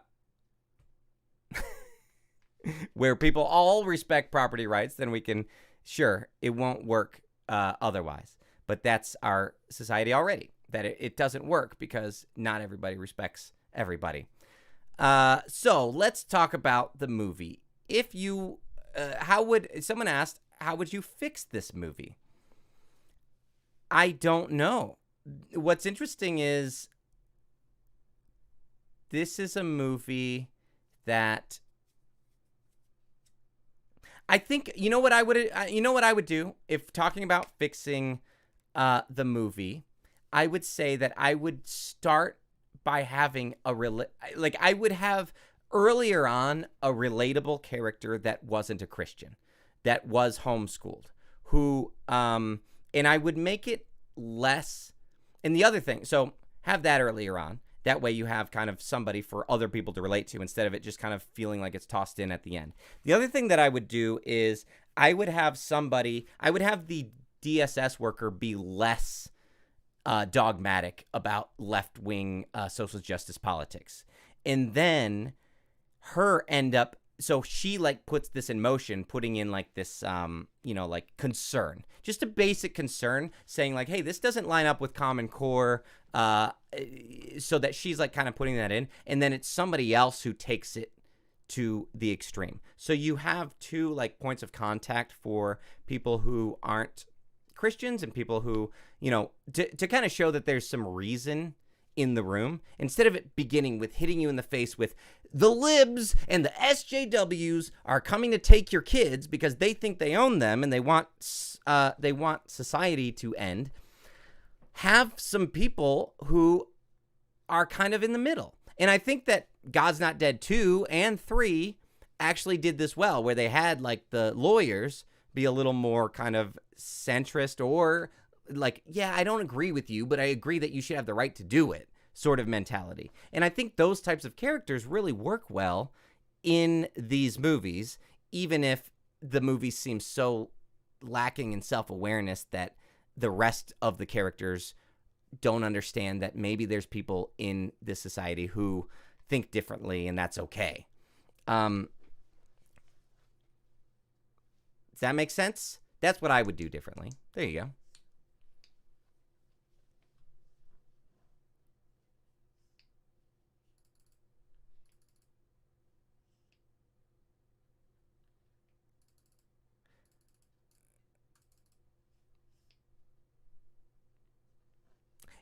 where people all respect property rights, then we can, sure, it won't work otherwise. But that's our society already, that it doesn't work because not everybody respects everybody. So let's talk about the movie. If you, someone asked, how would you fix this movie? I don't know. What's interesting is this is a movie that I think, you know what I would do if talking about fixing the movie. I would say that I would start by having I would have earlier on a relatable character that wasn't a Christian, that was homeschooled, who and I would make it less. And the other thing, so have that earlier on. That way you have kind of somebody for other people to relate to, instead of it just kind of feeling like it's tossed in at the end. The other thing that I would do is I would have the DSS worker be less dogmatic about left-wing social justice politics. And then her end up, so she like puts this in motion, putting in like this, like concern, just a basic concern, saying like, hey, this doesn't line up with Common Core, so that she's like kind of putting that in. And then it's somebody else who takes it to the extreme. So you have two like points of contact for people who aren't Christians and people who, to kind of show that there's some reason in the room, instead of it beginning with hitting you in the face with the libs and the SJWs are coming to take your kids because they think they own them and they want society to end. Have some people who are kind of in the middle. And I think that God's Not Dead 2 and 3 actually did this well, where they had like the lawyers be a little more kind of centrist, or like, yeah, I don't agree with you, but I agree that you should have the right to do it sort of mentality. And I think those types of characters really work well in these movies, even if the movie seems so lacking in self-awareness that the rest of the characters don't understand that maybe there's people in this society who think differently, and that's okay. Does that make sense? That's what I would do differently. There you go.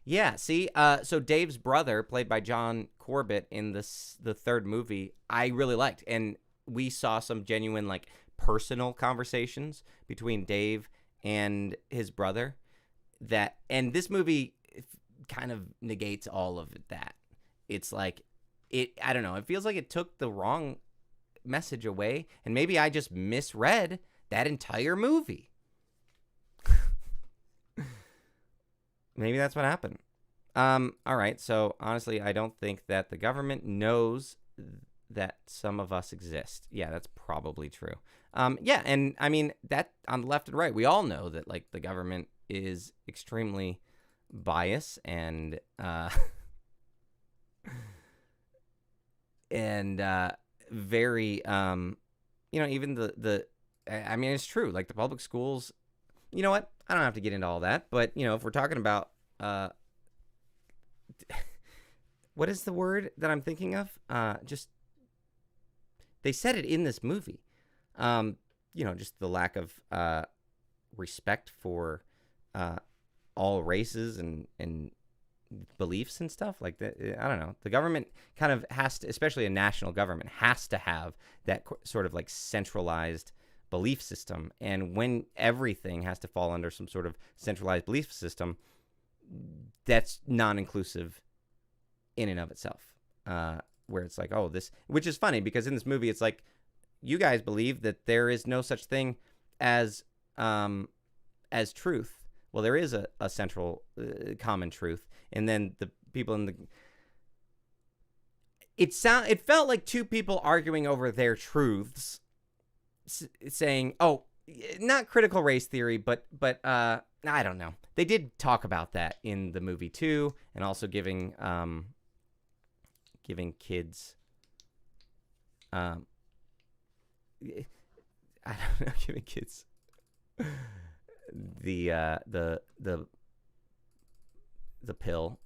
Yeah, see, so Dave's brother, played by John Corbett in the third movie, I really liked. And we saw some genuine, like, personal conversations between Dave and his brother. And this movie kind of negates all of that. It's like, I don't know, it feels like it took the wrong message away. And maybe I just misread that entire movie. Maybe that's what happened. All right. So honestly, I don't think that the government knows that some of us exist. Yeah, that's probably true. Yeah, and I mean that on the left and right, we all know that like the government is extremely biased and very even I mean, it's true. Like the public schools. You know what? I don't have to get into all that, but, if we're talking about, what is the word that I'm thinking of? Just they said it in this movie. Just the lack of respect for all races and beliefs and stuff like that. I don't know. The government kind of has to, especially a national government, has to have that sort of like centralized belief system. And when everything has to fall under some sort of centralized belief system, that's non-inclusive in and of itself. Where it's like, oh, this, which is funny because in this movie, it's like, you guys believe that there is no such thing as truth. Well, there is a central common truth, and then the people in the it felt like two people arguing over their truths, saying, "Oh, not critical race theory, but I don't know." They did talk about that in the movie too, and also giving kids I don't know, giving kids the pill.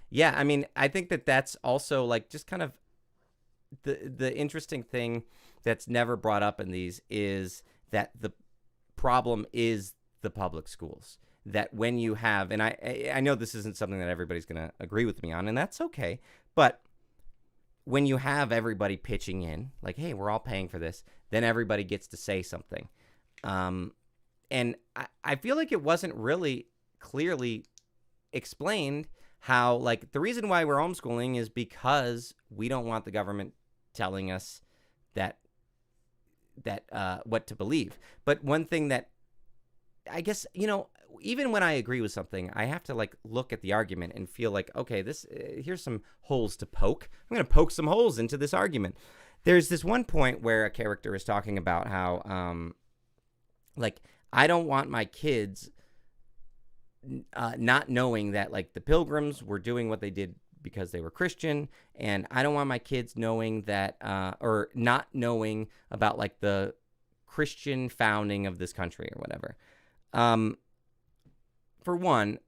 Yeah, I mean, I think that's also like just kind of the interesting thing that's never brought up in these is that the problem is the public schools. That when you have, and I know this isn't something that everybody's going to agree with me on, and that's okay, but when you have everybody pitching in, like, hey, we're all paying for this, then everybody gets to say something. And I feel like it wasn't really clearly explained how, like, the reason why we're homeschooling is because we don't want the government telling us that what to believe. But one thing that I guess, even when I agree with something, I have to like look at the argument and feel like, okay, here's some holes to poke. I'm going to poke some holes into this argument. There's this one point where a character is talking about how, like, I don't want my kids not knowing that, like, the Pilgrims were doing what they did because they were Christian, and I don't want my kids knowing that, or not knowing about, like, the Christian founding of this country or whatever. For one,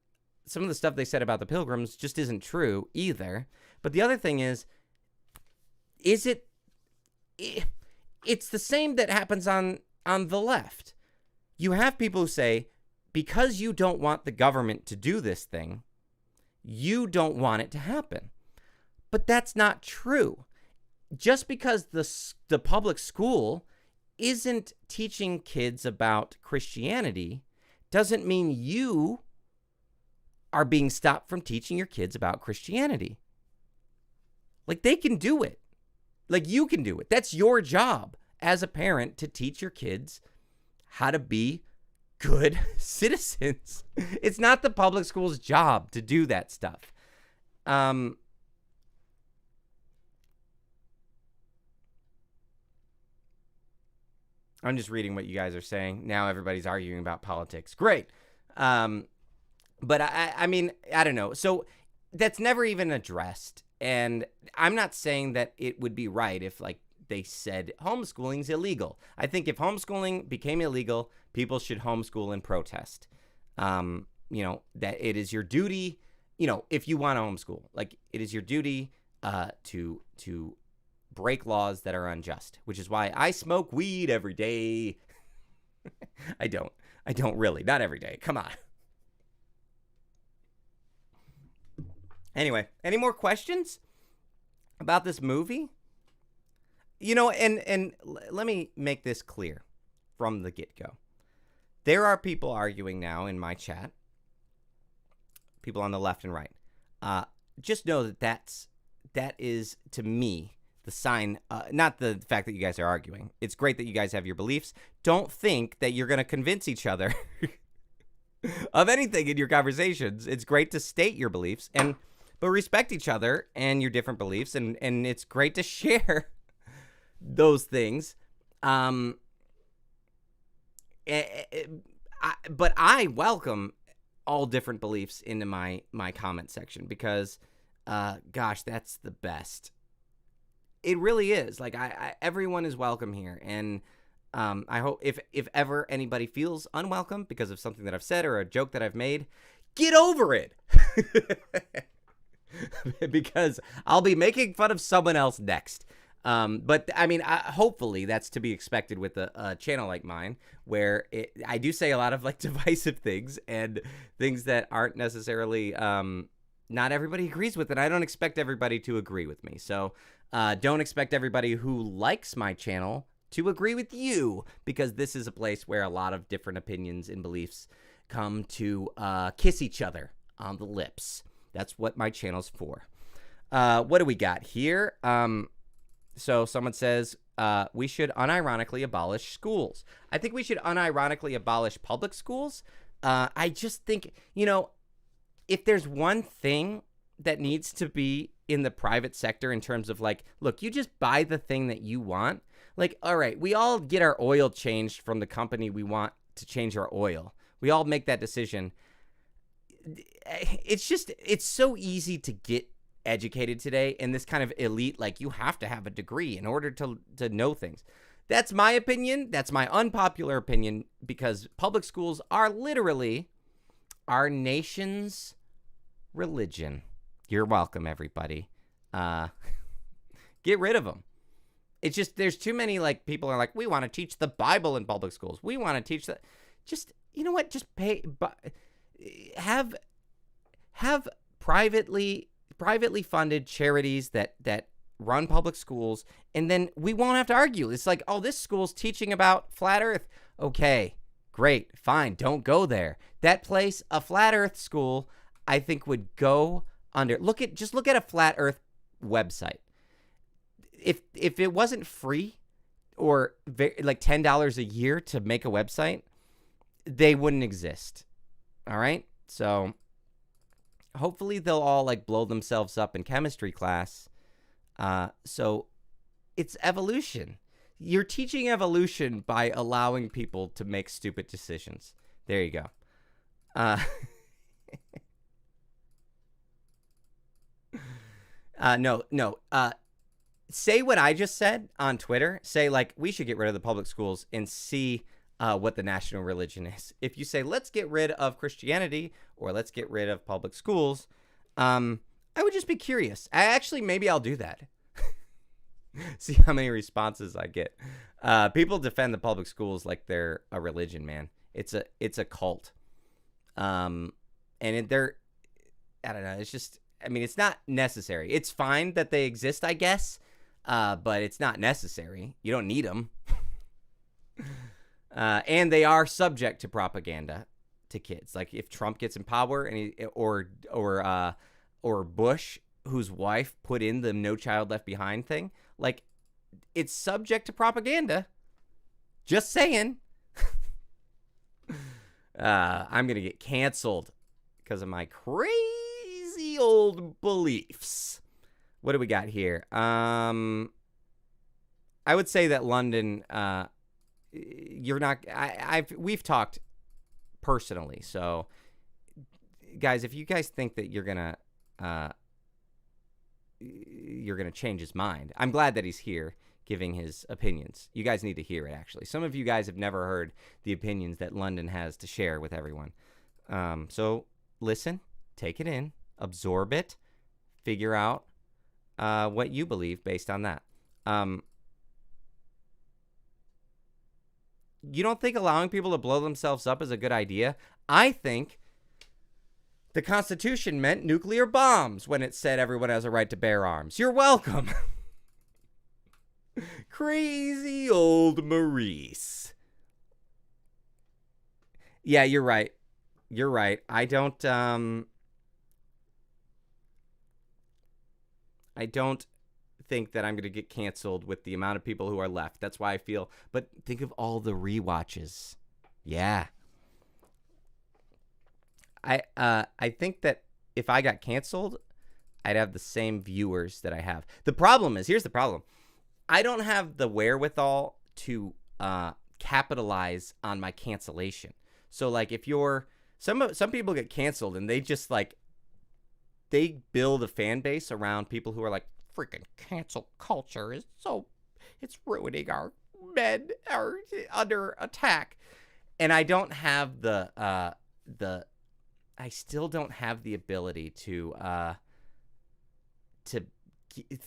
some of the stuff they said about the Pilgrims just isn't true either. But the other thing is it's the same that happens on the left. You have people who say, because you don't want the government to do this thing, you don't want it to happen. But that's not true. Just because the public school isn't teaching kids about Christianity doesn't mean you are being stopped from teaching your kids about Christianity. Like, they can do it. Like, you can do it. That's your job as a parent, to teach your kids how to be good citizens. It's not the public school's job to do that stuff. I'm just reading what you guys are saying. Now everybody's arguing about politics. Great. But I mean, I don't know. So that's never even addressed. And I'm not saying that it would be right if, like, they said homeschooling's illegal. I think if homeschooling became illegal, people should homeschool and protest. That it is your duty, if you want to homeschool, like, it is your duty to break laws that are unjust, which is why I smoke weed every day. I don't really, not every day. Come on. Anyway, any more questions about this movie? And let me make this clear from the get-go. There are people arguing now in my chat, people on the left and right. Just know that is, to me, the sign, not the fact that you guys are arguing. It's great that you guys have your beliefs. Don't think that you're going to convince each other of anything in your conversations. It's great to state your beliefs, but respect each other and your different beliefs, and it's great to share those things. But I welcome all different beliefs into my comment section because, gosh, that's the best. It really is. Like, everyone is welcome here, and I hope if ever anybody feels unwelcome because of something that I've said or a joke that I've made, get over it. because I'll be making fun of someone else next. But I mean, hopefully that's to be expected with a channel like mine, where I do say a lot of like divisive things and things that aren't necessarily, not everybody agrees with, and I don't expect everybody to agree with me. So don't expect everybody who likes my channel to agree with you, because this is a place where a lot of different opinions and beliefs come to kiss each other on the lips. That's what my channel's for. What do we got here? So someone says we should unironically abolish schools. I think we should unironically abolish public schools. I just think, if there's one thing that needs to be in the private sector in terms of like, look, you just buy the thing that you want. Like, all right, we all get our oil changed from the company we want to change our oil. We all make that decision. It's so easy to get educated today in this kind of elite, like you have to have a degree in order to know things. That's my opinion. That's my unpopular opinion, because public schools are literally our nation's religion. You're welcome, everybody. Get rid of them. It's just, there's too many, like, people are like, we want to teach the Bible in public schools. We want to teach that. Just, you know what? Just have privately funded charities that run public schools, and then we won't have to argue. It's like, oh, this school's teaching about flat earth. Okay, great, fine, don't go there. That place, a flat earth school, I think would go under. Just look at a flat earth website. If it wasn't free or like $10 a year to make a website, they wouldn't exist. All right? So hopefully they'll all like blow themselves up in chemistry class. So it's evolution. You're teaching evolution by allowing people to make stupid decisions. There you go. No. Say what I just said on Twitter. Say, like, we should get rid of the public schools and see what the national religion is. If you say, let's get rid of Christianity or let's get rid of public schools, I would just be curious. Maybe I'll do that. See how many responses I get. People defend the public schools like they're a religion, man. It's a cult. And I don't know. It's just, I mean, it's not necessary. It's fine that they exist, I guess. But it's not necessary. You don't need them. And they are subject to propaganda to kids. Like if Trump gets in power and or Bush, whose wife put in the No Child Left Behind thing, like it's subject to propaganda. Just saying. I'm going to get canceled because of my crazy old beliefs. What do we got here? I would say that London, you're not, we've talked personally. So guys, if you guys think that you're going to change his mind, I'm glad that he's here giving his opinions. You guys need to hear it, actually. Some of you guys have never heard the opinions that London has to share with everyone. So listen, take it in, absorb it, figure out what you believe based on that. You don't think allowing people to blow themselves up is a good idea? I think the Constitution meant nuclear bombs when it said everyone has a right to bear arms. You're welcome. Crazy old Maurice. Yeah, you're right. You're right. I don't think that I'm going to get canceled with the amount of people who are left. That's why I feel. But think of all the rewatches. Yeah. I think that if I got canceled, I'd have the same viewers that I have. The problem is, here's the problem. I don't have the wherewithal to capitalize on my cancellation. So like if you're some people get canceled and they just like they build a fan base around people who are like, freaking cancel culture is it's ruining our men are under attack. And I don't have I still don't have the ability to to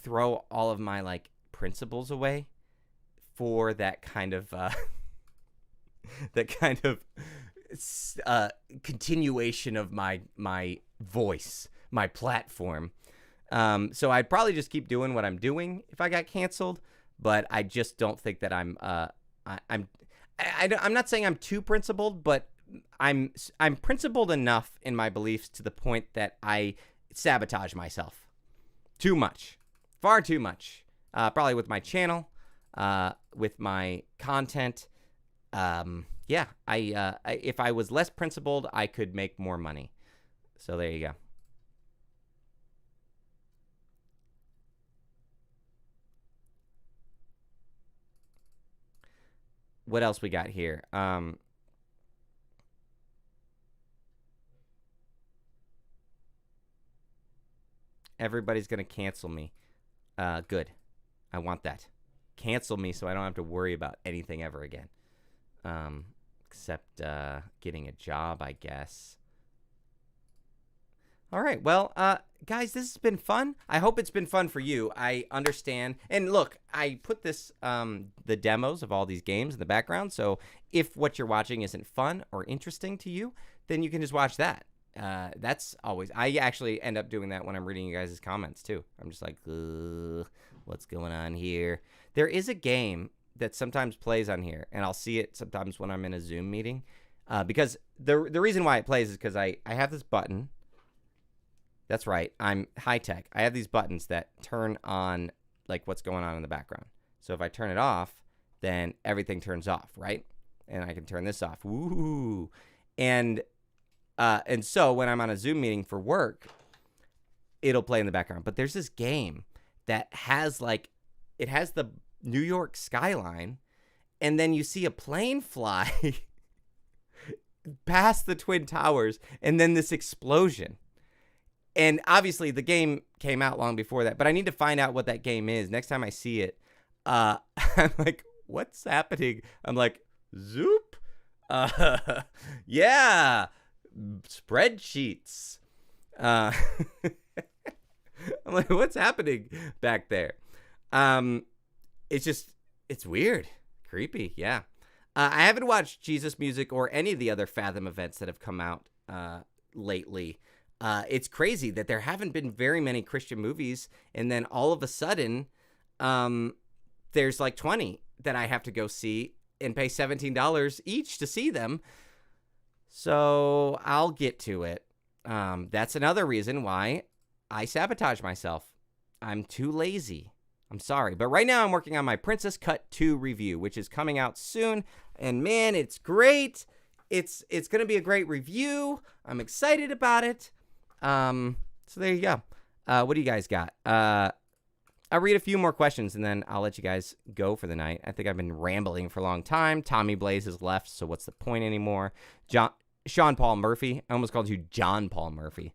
throw all of my like principles away for that kind of continuation of my voice, my platform. So I'd probably just keep doing what I'm doing if I got canceled, but I just don't think that I'm not saying I'm too principled, but I'm principled enough in my beliefs to the point that I sabotage myself too much, far too much. Probably with my channel, with my content. Yeah, if I was less principled, I could make more money. So there you go. What else we got here? Everybody's going to cancel me. Good. I want that. Cancel me so I don't have to worry about anything ever again. Except getting a job, I guess. All right. Well, guys, this has been fun. I hope it's been fun for you. I understand. And look, I put this, the demos of all these games in the background. So if what you're watching isn't fun or interesting to you, then you can just watch that. That's always, I actually end up doing that when I'm reading you guys' comments too. I'm just like, what's going on here? There is a game that sometimes plays on here, and I'll see it sometimes when I'm in a Zoom meeting. Because the reason why it plays is because I have this button. That's right. I'm high tech. I have these buttons that turn on like what's going on in the background. So if I turn it off, then everything turns off, right? And I can turn this off. Ooh. And so when I'm on a Zoom meeting for work, it'll play in the background. But there's this game that has like, it has the New York skyline, and then you see a plane fly past the Twin Towers, and then this explosion. And obviously the game came out long before that, but I need to find out what that game is. Next time I see it, I'm like, what's happening? I'm like, zoop. Yeah. Spreadsheets. I'm like, what's happening back there? It's weird. Creepy. Yeah. I haven't watched Jesus Music or any of the other Fathom events that have come out lately. It's crazy that there haven't been very many Christian movies, and then all of a sudden, there's like 20 that I have to go see and pay $17 each to see them. So I'll get to it. That's another reason why I sabotage myself. I'm too lazy. I'm sorry. But right now I'm working on my Princess Cut 2 review, which is coming out soon. And man, it's great. It's going to be a great review. I'm excited about it. So there you go. What do you guys got? I'll read a few more questions and then I'll let you guys go for the night. I think I've been rambling for a long time. Tommy Blaze has left, so what's the point anymore? Sean Paul Murphy. I almost called you John Paul Murphy.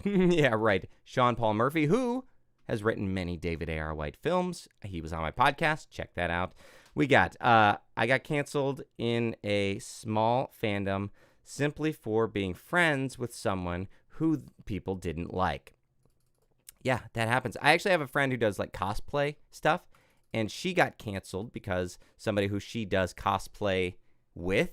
Yeah, right. Sean Paul Murphy, who has written many David A.R. White films. He was on my podcast. Check that out. We got, I got canceled in a small fandom simply for being friends with someone who people didn't like. Yeah, that happens. I actually have a friend who does like cosplay stuff, and she got canceled because somebody who she does cosplay with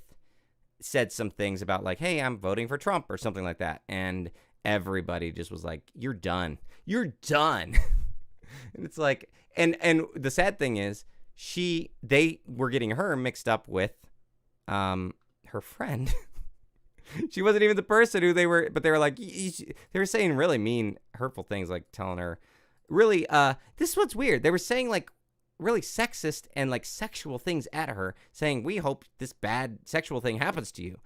said some things about like, hey, I'm voting for Trump or something like that. And everybody just was like, you're done. You're done. And it's like, and the sad thing is they were getting her mixed up with her friend. She wasn't even the person who they were, but they were like, they were saying really mean, hurtful things, like telling her really, this is what's weird. They were saying like really sexist and like sexual things at her, saying, we hope this bad sexual thing happens to you.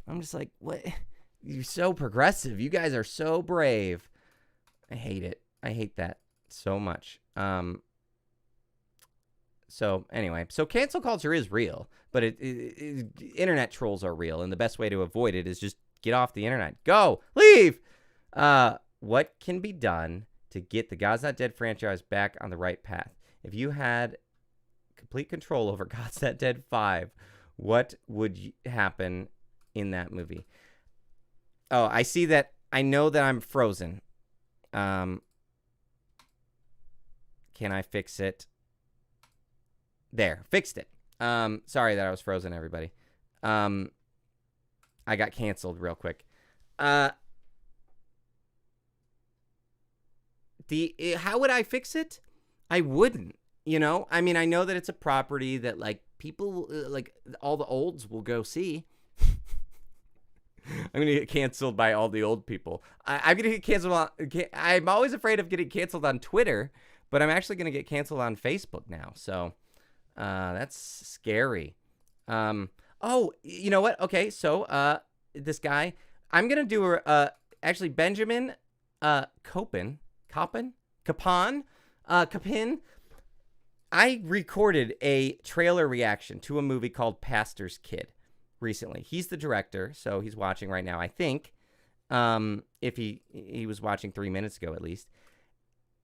I'm just like, what? You're so progressive. You guys are so brave. I hate it. I hate that so much. So anyway, so cancel culture is real, but internet trolls are real, and the best way to avoid it is just get off the internet. Go, leave. What can be done to get the God's Not Dead franchise back on the right path? If you had complete control over God's Not Dead 5, what would happen in that movie? Oh, I see that. I know that I'm frozen. Can I fix it? There, fixed it. Sorry that I was frozen, everybody. I got canceled real quick. How would I fix it? I wouldn't. You know, I mean, I know that it's a property that like people, like all the olds will go see. I'm gonna get canceled by all the old people. I'm gonna get canceled I'm always afraid of getting canceled on Twitter, but I'm actually gonna get canceled on Facebook now. So that's scary. Oh, you know what? Okay, so this guy, I'm gonna do actually Benjamin Capon. I recorded a trailer reaction to a movie called Pastor's Kid recently. He's the director, so he's watching right now, I think. If he was watching 3 minutes ago at least.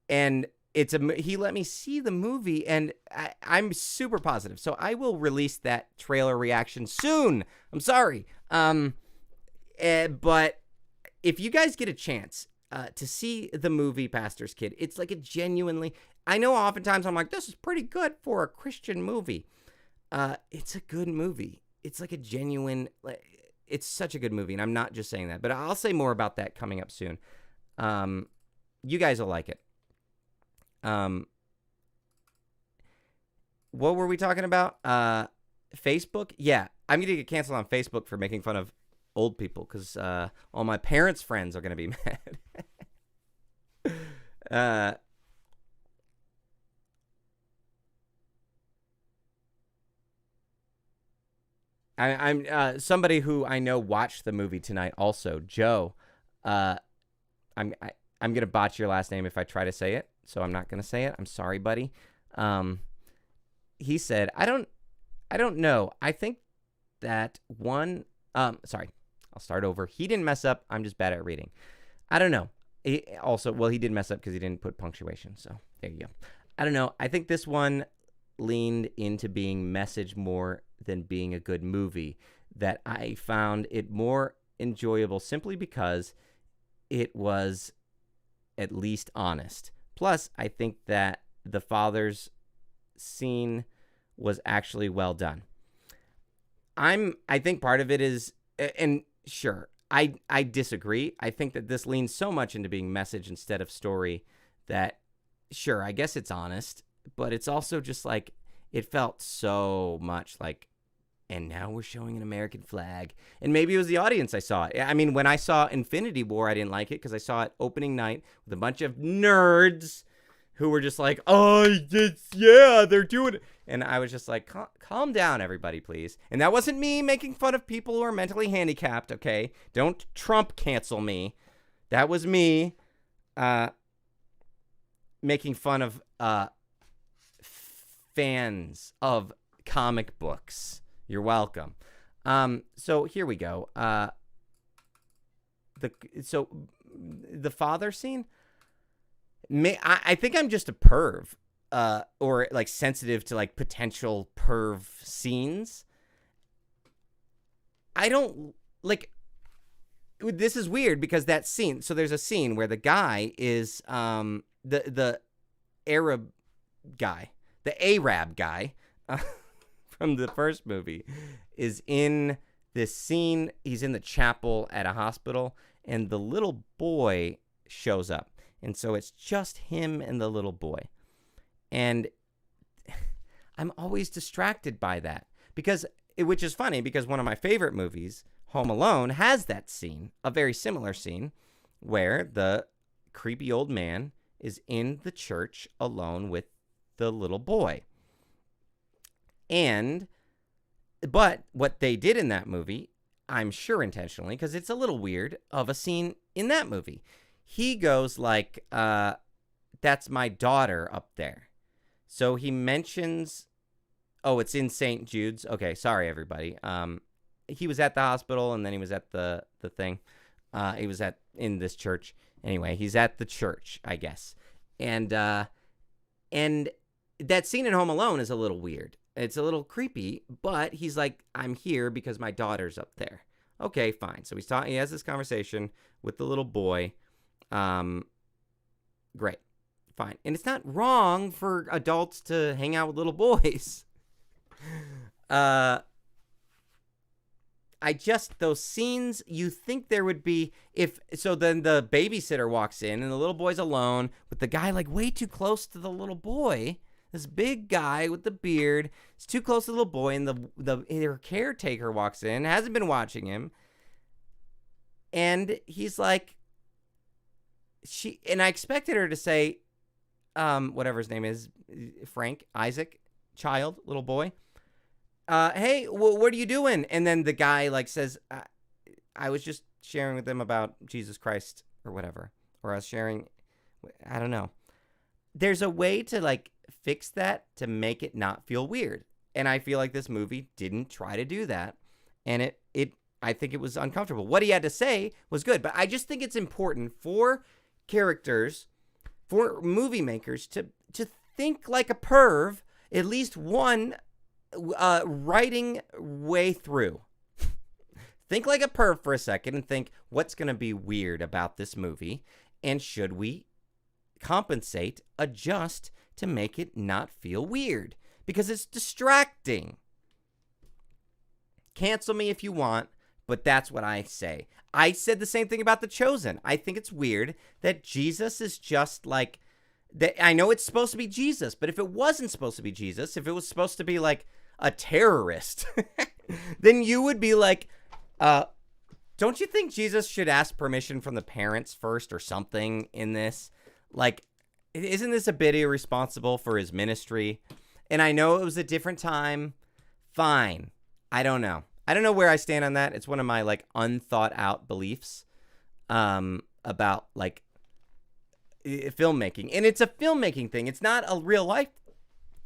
And he let me see the movie, and I'm super positive. So I will release that trailer reaction soon. I'm sorry. But if you guys get a chance to see the movie Pastor's Kid, it's like a genuinely... I know oftentimes I'm like, this is pretty good for a Christian movie. It's a good movie. It's like a genuine, it's such a good movie. And I'm not just saying that, but I'll say more about that coming up soon. You guys will like it. What were we talking about? Facebook? Yeah, I'm going to get canceled on Facebook for making fun of old people because all my parents' friends are going to be mad. I'm somebody who I know watched the movie tonight. Also, Joe. I'm gonna botch your last name if I try to say it, so I'm not gonna say it. I'm sorry, buddy. He said, I don't know. I think that one. Sorry, I'll start over. He didn't mess up. I'm just bad at reading. I don't know. He did mess up because he didn't put punctuation. So there you go. I don't know. I think this one leaned into being message more than being a good movie, that I found it more enjoyable simply because it was at least honest. Plus, I think that the father's scene was actually well done. I think part of it is, and sure, I disagree. I think that this leans so much into being message instead of story that, sure, I guess it's honest, but it's also just like, it felt so much like, and now we're showing an American flag. And maybe it was the audience I saw it. I mean, when I saw Infinity War, I didn't like it because I saw it opening night with a bunch of nerds who were just like, oh, yeah, they're doing it. And I was just like, calm down, everybody, please. And that wasn't me making fun of people who are mentally handicapped, okay? Don't Trump cancel me. That was me making fun of fans of comic books. You're welcome. So here we go. The father scene. I think I'm just a perv, or like sensitive to like potential perv scenes. I don't like. This is weird because that scene. So there's a scene where the guy is the Arab guy, the Arab guy. From the first movie is in this scene. He's in the chapel at a hospital, and the little boy shows up. And so it's just him and the little boy. And I'm always distracted by that which is funny because one of my favorite movies, Home Alone, has that scene, a very similar scene where the creepy old man is in the church alone with the little boy. But what they did in that movie, I'm sure intentionally, because it's a little weird of a scene in that movie. He goes like, that's my daughter up there. So he mentions, oh, it's in St. Jude's. Okay, sorry, everybody. He was at the hospital, and then he was at the thing. He was in this church. Anyway, he's at the church, I guess. And that scene in Home Alone is a little weird. It's a little creepy, but he's like, I'm here because my daughter's up there. Okay, fine. So he has this conversation with the little boy. Great. fine. And it's not wrong for adults to hang out with little boys. Those scenes, you think there would be, then the babysitter walks in and the little boy's alone with the guy like way too close to the little boy. This big guy with the beard is too close to the little boy, and their caretaker walks in, hasn't been watching him. And he's like, and I expected her to say, whatever his name is, Frank, Isaac, child, little boy. Hey, what are you doing? And then the guy like says, I was just sharing with them about Jesus Christ or whatever. Or I was sharing, I don't know. There's a way to like fix that to make it not feel weird. And I feel like this movie didn't try to do that. And I think it was uncomfortable. What he had to say was good. But I just think it's important for characters, for movie makers to think like a perv, at least one writing way through. Think like a perv for a second and think, what's going to be weird about this movie? And should we compensate, adjust to make it not feel weird? Because it's distracting. Cancel me if you want, but that's what I say. I said the same thing about The Chosen. I think it's weird that Jesus is just like, I know it's supposed to be Jesus, but if it wasn't supposed to be Jesus, if it was supposed to be like a terrorist, then you would be like, don't you think Jesus should ask permission from the parents first or something in this? Like, isn't this a bit irresponsible for his ministry? And I know it was a different time. Fine. I don't know. I don't know where I stand on that. It's one of my like unthought out beliefs about like filmmaking. And it's a filmmaking thing. It's not a real life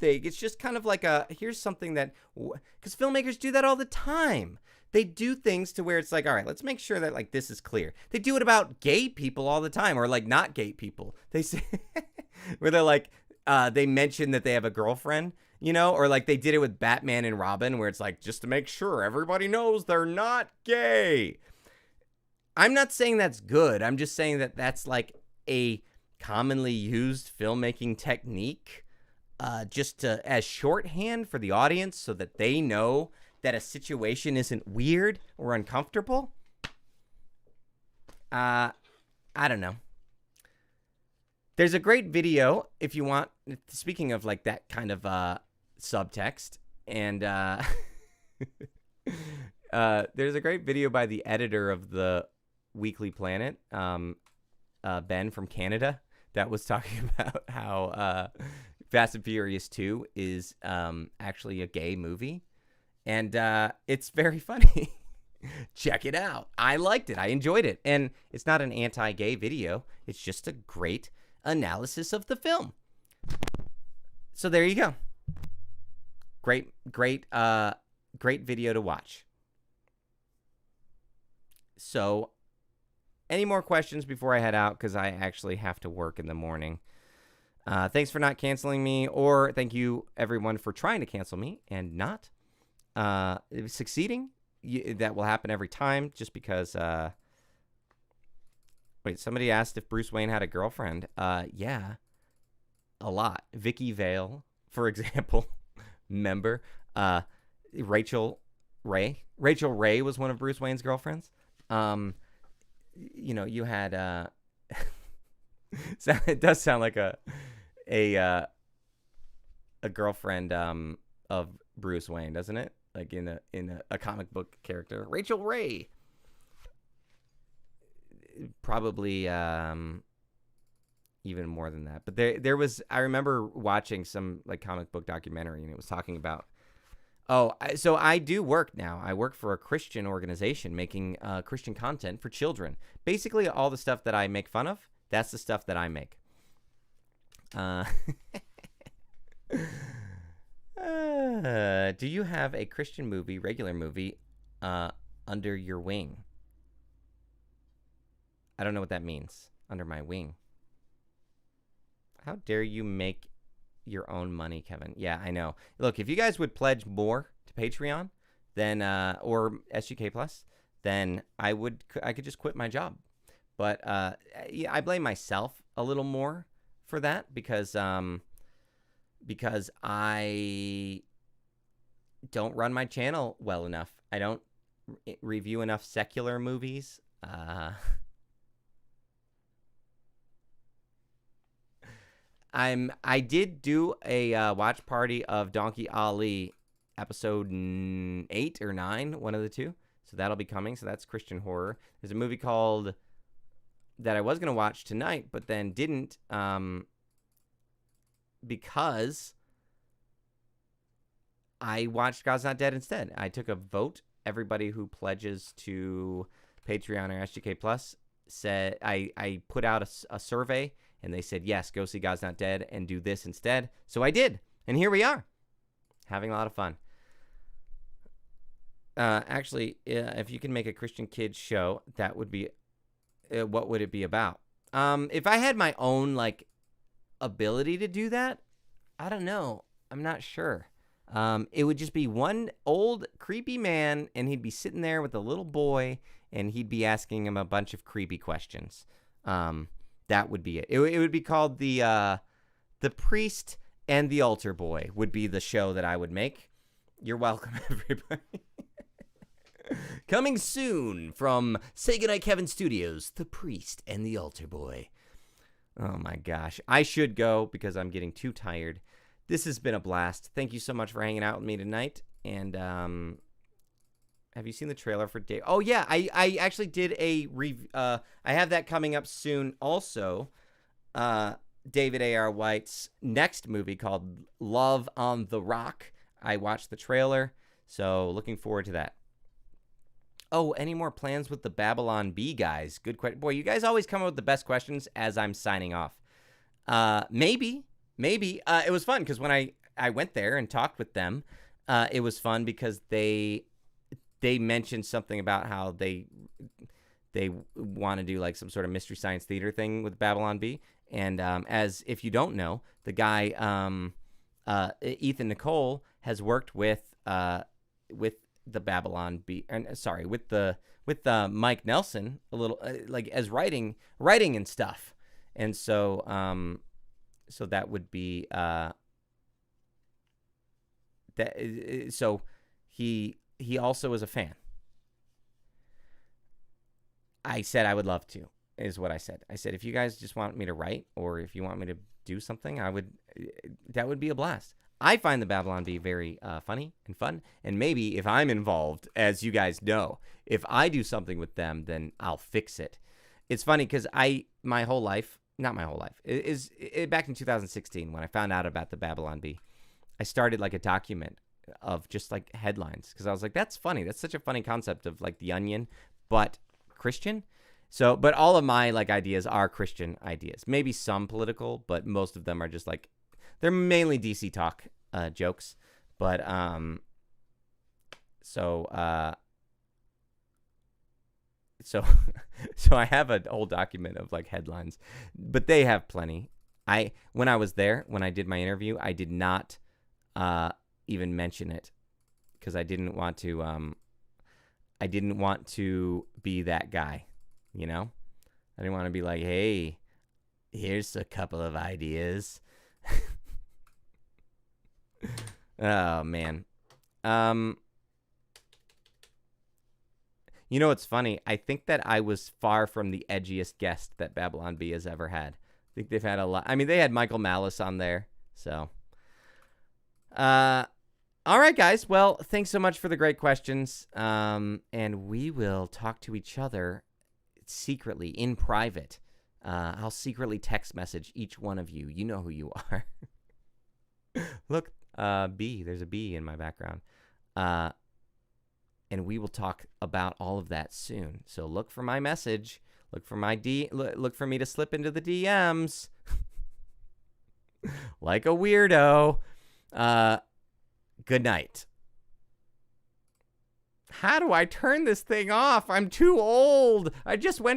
thing. It's just kind of like here's something that, because filmmakers do that all the time. They do things to where it's like, all right, let's make sure that like this is clear. They do it about gay people all the time, or like not gay people. They say where they're like, they mention that they have a girlfriend, you know, or like they did it with Batman and Robin, where it's like, just to make sure everybody knows they're not gay. I'm not saying that's good. I'm just saying that that's like a commonly used filmmaking technique, just as shorthand for the audience so that they know that a situation isn't weird or uncomfortable. I don't know. There's a great video if you want, speaking of like that kind of subtext, and there's a great video by the editor of the Weekly Planet, Ben from Canada, that was talking about how Fast and Furious 2 is actually a gay movie. And it's very funny. Check it out. I liked it. I enjoyed it. And it's not an anti-gay video. It's just a great analysis of the film. So there you go. Great video to watch. So, any more questions before I head out? Because I actually have to work in the morning. Thanks for not canceling me. Or thank you, everyone, for trying to cancel me and not succeeding. That will happen every time, just because wait, somebody asked if Bruce Wayne had a girlfriend. Yeah, a lot. Vicky Vale, for example. Member. Rachel Ray was one of Bruce Wayne's girlfriends. You know, you had so it does sound like a girlfriend of Bruce Wayne, doesn't it? Like in a comic book character, Rachel Ray. Probably even more than that. But there was, I remember watching some like comic book documentary, and it was talking about, so I do work now. I work for a Christian organization making Christian content for children. Basically, all the stuff that I make fun of, that's the stuff that I make. Do you have a Christian movie, regular movie, under your wing? I don't know what that means. Under my wing. How dare you make your own money, Kevin? Yeah, I know. Look, if you guys would pledge more to Patreon, then or SGK Plus, then I could just quit my job. But yeah, I blame myself a little more for that because I don't run my channel well enough. I don't review enough secular movies. I did do a watch party of Donkey Ali episode 8 or 9, one of the two. So that'll be coming. So that's Christian horror. There's a movie called that I was going to watch tonight, but then didn't because I watched God's Not Dead instead. I took a vote. Everybody who pledges to Patreon or SGK Plus said I put out a survey, and they said, yes, go see God's Not Dead and do this instead. So I did. And here we are, having a lot of fun. Actually, if you can make a Christian kids show, that would be, what would it be about? If I had my own, like, ability to do that, I don't know. I'm not sure. It would just be one old creepy man, and he'd be sitting there with a little boy, and he'd be asking him a bunch of creepy questions. That would be it. It would be called the Priest and the Altar Boy would be the show that I would make. You're welcome, everybody. Coming soon from Say Goodnight Kevin Studios, The Priest and the Altar Boy. Oh my gosh. I should go because I'm getting too tired. This has been a blast. Thank you so much for hanging out with me tonight. And have you seen the trailer for Dave? Oh yeah, I actually did a I have that coming up soon also. David A.R. White's next movie called Love on the Rock. I watched the trailer, so looking forward to that. Oh, any more plans with the Babylon Bee guys? Good question. Boy, you guys always come up with the best questions as I'm signing off. Maybe. It was fun because when I went there and talked with them, it was fun because they mentioned something about how they want to do like some sort of Mystery Science Theater thing with Babylon Bee. And as if you don't know, the guy Ethan Nicole has worked with the Babylon Bee, with Mike Nelson a little like as writing and stuff, and so so that would be so he also is a fan. I said I would love to, is what I said. I said if you guys just want me to write or if you want me to do something, that would be a blast. I find the Babylon Bee very funny and fun, and maybe if I'm involved, as you guys know, if I do something with them, then I'll fix it. It's funny because my whole life, not my whole life, back in 2016 when I found out about the Babylon Bee, I started like a document of just like headlines because I was like, that's funny. That's such a funny concept of like the Onion, but Christian. So, but all of my like ideas are Christian ideas. Maybe some political, but most of them are just like, they're mainly DC talk jokes, but so I have a whole document of like headlines, but they have plenty. When I was there, when I did my interview, I did not even mention it because I didn't want to be that guy, you know? I didn't want to be like, hey, here's a couple of ideas. Oh man. You know what's funny? I think that I was far from the edgiest guest that Babylon Bee has ever had. I think they've had a lot. I mean, they had Michael Malice on there. So all right, guys. Well, thanks so much for the great questions. And we will talk to each other secretly in private. I'll secretly text message each one of you. You know who you are. Look, bee. There's a bee in my background. And we will talk about all of that soon. So look for my message. Look for look for me to slip into the DMs. Like a weirdo. Good night. How do I turn this thing off? I'm too old. I just went